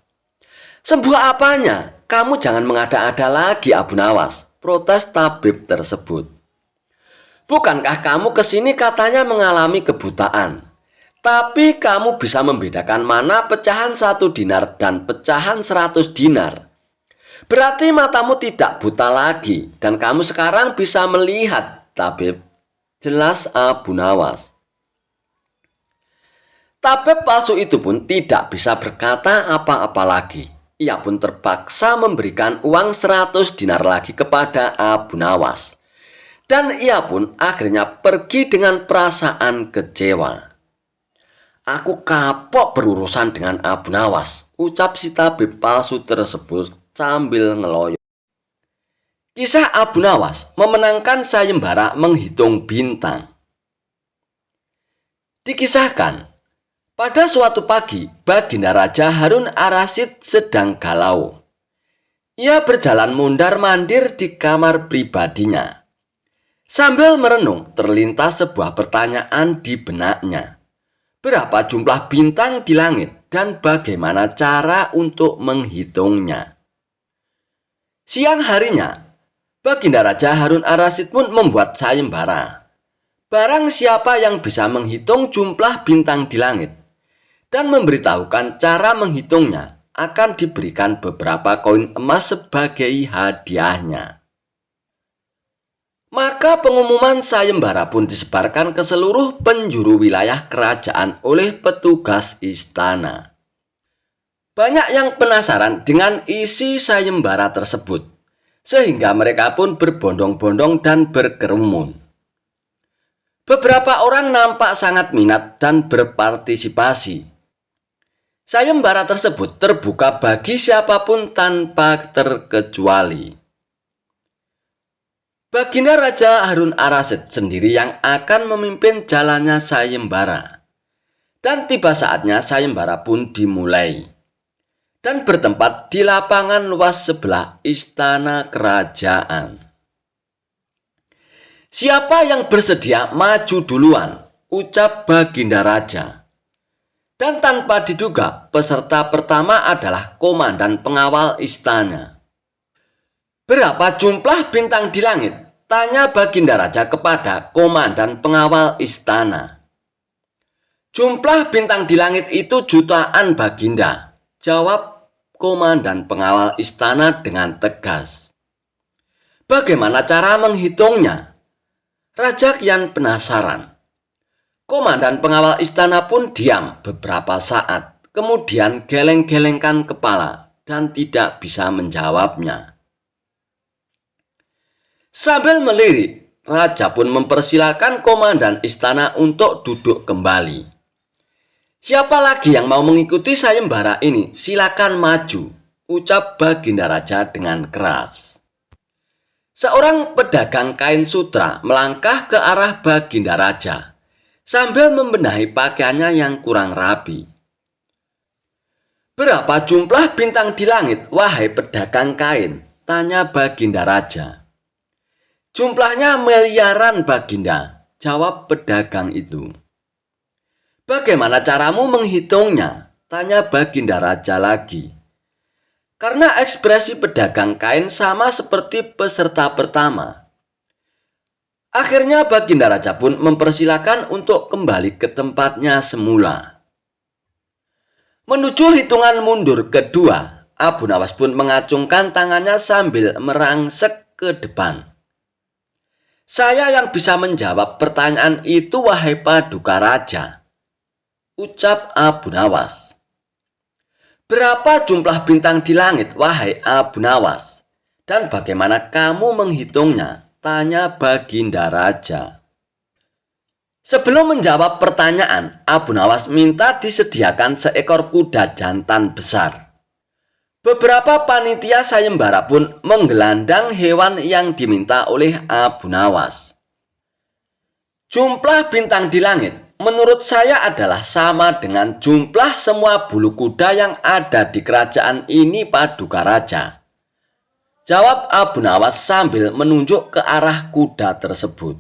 "Sembuh apanya? Kamu jangan mengada-ada lagi, Abu Nawas," protes tabib tersebut. "Bukankah kamu kesini katanya mengalami kebutaan? Tapi kamu bisa membedakan mana pecahan 1 dinar dan pecahan 100 dinar. Berarti matamu tidak buta lagi dan kamu sekarang bisa melihat, tabib, jelas Abu Nawas. Tabib palsu itu pun tidak bisa berkata apa-apa lagi. Ia pun terpaksa memberikan uang 100 dinar lagi kepada Abu Nawas. Dan ia pun akhirnya pergi dengan perasaan kecewa. Aku kapok berurusan dengan Abu Nawas, ucap si tabib palsu tersebut sambil ngeloyo. Kisah Abu Nawas memenangkan sayembara menghitung bintang. Dikisahkan, pada suatu pagi, Baginda Raja Harun Ar-Rasyid sedang galau. Ia berjalan mondar-mandir di kamar pribadinya. Sambil merenung, terlintas sebuah pertanyaan di benaknya. Berapa jumlah bintang di langit dan bagaimana cara untuk menghitungnya? Siang harinya, Baginda Raja Harun Ar-Rasyid pun membuat sayembara. Barang siapa yang bisa menghitung jumlah bintang di langit dan memberitahukan cara menghitungnya, akan diberikan beberapa koin emas sebagai hadiahnya. Maka pengumuman sayembara pun disebarkan ke seluruh penjuru wilayah kerajaan oleh petugas istana. Banyak yang penasaran dengan isi sayembara tersebut, sehingga mereka pun berbondong-bondong dan berkerumun. Beberapa orang nampak sangat minat dan berpartisipasi. Sayembara tersebut terbuka bagi siapapun tanpa terkecuali. Baginda Raja Harun Ar-Rasyid sendiri yang akan memimpin jalannya sayembara. Dan tiba saatnya sayembara pun dimulai. Dan bertempat di lapangan luas sebelah istana kerajaan. Siapa yang bersedia maju duluan, ucap Baginda Raja. Dan tanpa diduga, peserta pertama adalah komandan pengawal istana. Berapa jumlah bintang di langit? Tanya Baginda Raja kepada komandan pengawal istana. Jumlah bintang di langit itu jutaan, Baginda, jawab komandan pengawal istana dengan tegas. Bagaimana cara menghitungnya? Raja kian penasaran. Komandan pengawal istana pun diam beberapa saat, kemudian geleng-gelengkan kepala dan tidak bisa menjawabnya. Sambil melirik, Raja pun mempersilahkan komandan istana untuk duduk kembali. Siapa lagi yang mau mengikuti sayembara ini? Silakan maju, ucap Baginda Raja dengan keras. Seorang pedagang kain sutra melangkah ke arah Baginda Raja sambil membenahi pakaiannya yang kurang rapi. Berapa jumlah bintang di langit, wahai pedagang kain? Tanya Baginda Raja. Jumlahnya miliaran, Baginda, jawab pedagang itu. Bagaimana caramu menghitungnya? Tanya Baginda Raja lagi. Karena ekspresi pedagang kain sama seperti peserta pertama, akhirnya Baginda Raja pun mempersilahkan untuk kembali ke tempatnya semula. Menuju hitungan mundur kedua, Abu Nawas pun mengacungkan tangannya sambil merangsek ke depan. Saya yang bisa menjawab pertanyaan itu, wahai Paduka Raja, ucap Abu Nawas. Berapa jumlah bintang di langit, wahai Abu Nawas? Dan bagaimana kamu menghitungnya? Tanya Baginda Raja. Sebelum menjawab pertanyaan, Abu Nawas minta disediakan seekor kuda jantan besar. Beberapa panitia sayembara pun menggelandang hewan yang diminta oleh Abu Nawas. Jumlah bintang di langit menurut saya adalah sama dengan jumlah semua bulu kuda yang ada di kerajaan ini, Paduka Raja, jawab Abu Nawas sambil menunjuk ke arah kuda tersebut.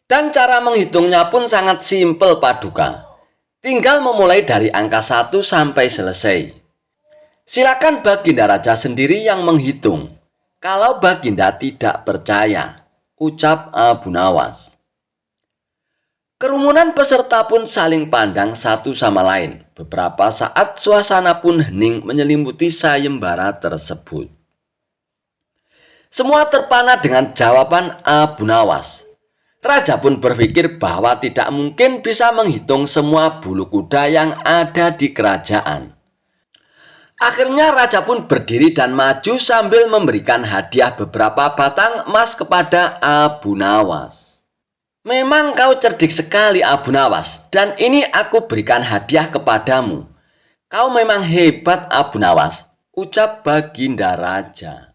Dan cara menghitungnya pun sangat simpel, Paduka. Tinggal memulai dari angka 1 sampai selesai. Silakan Baginda Raja sendiri yang menghitung. Kalau Baginda tidak percaya, ucap Abu Nawas. Kerumunan peserta pun saling pandang satu sama lain. Beberapa saat suasana pun hening menyelimuti sayembara tersebut. Semua terpana dengan jawaban Abu Nawas. Raja pun berpikir bahwa tidak mungkin bisa menghitung semua bulu kuda yang ada di kerajaan. Akhirnya raja pun berdiri dan maju sambil memberikan hadiah beberapa batang emas kepada Abu Nawas. Memang kau cerdik sekali Abu Nawas, dan ini aku berikan hadiah kepadamu. Kau memang hebat Abu Nawas, ucap Baginda Raja.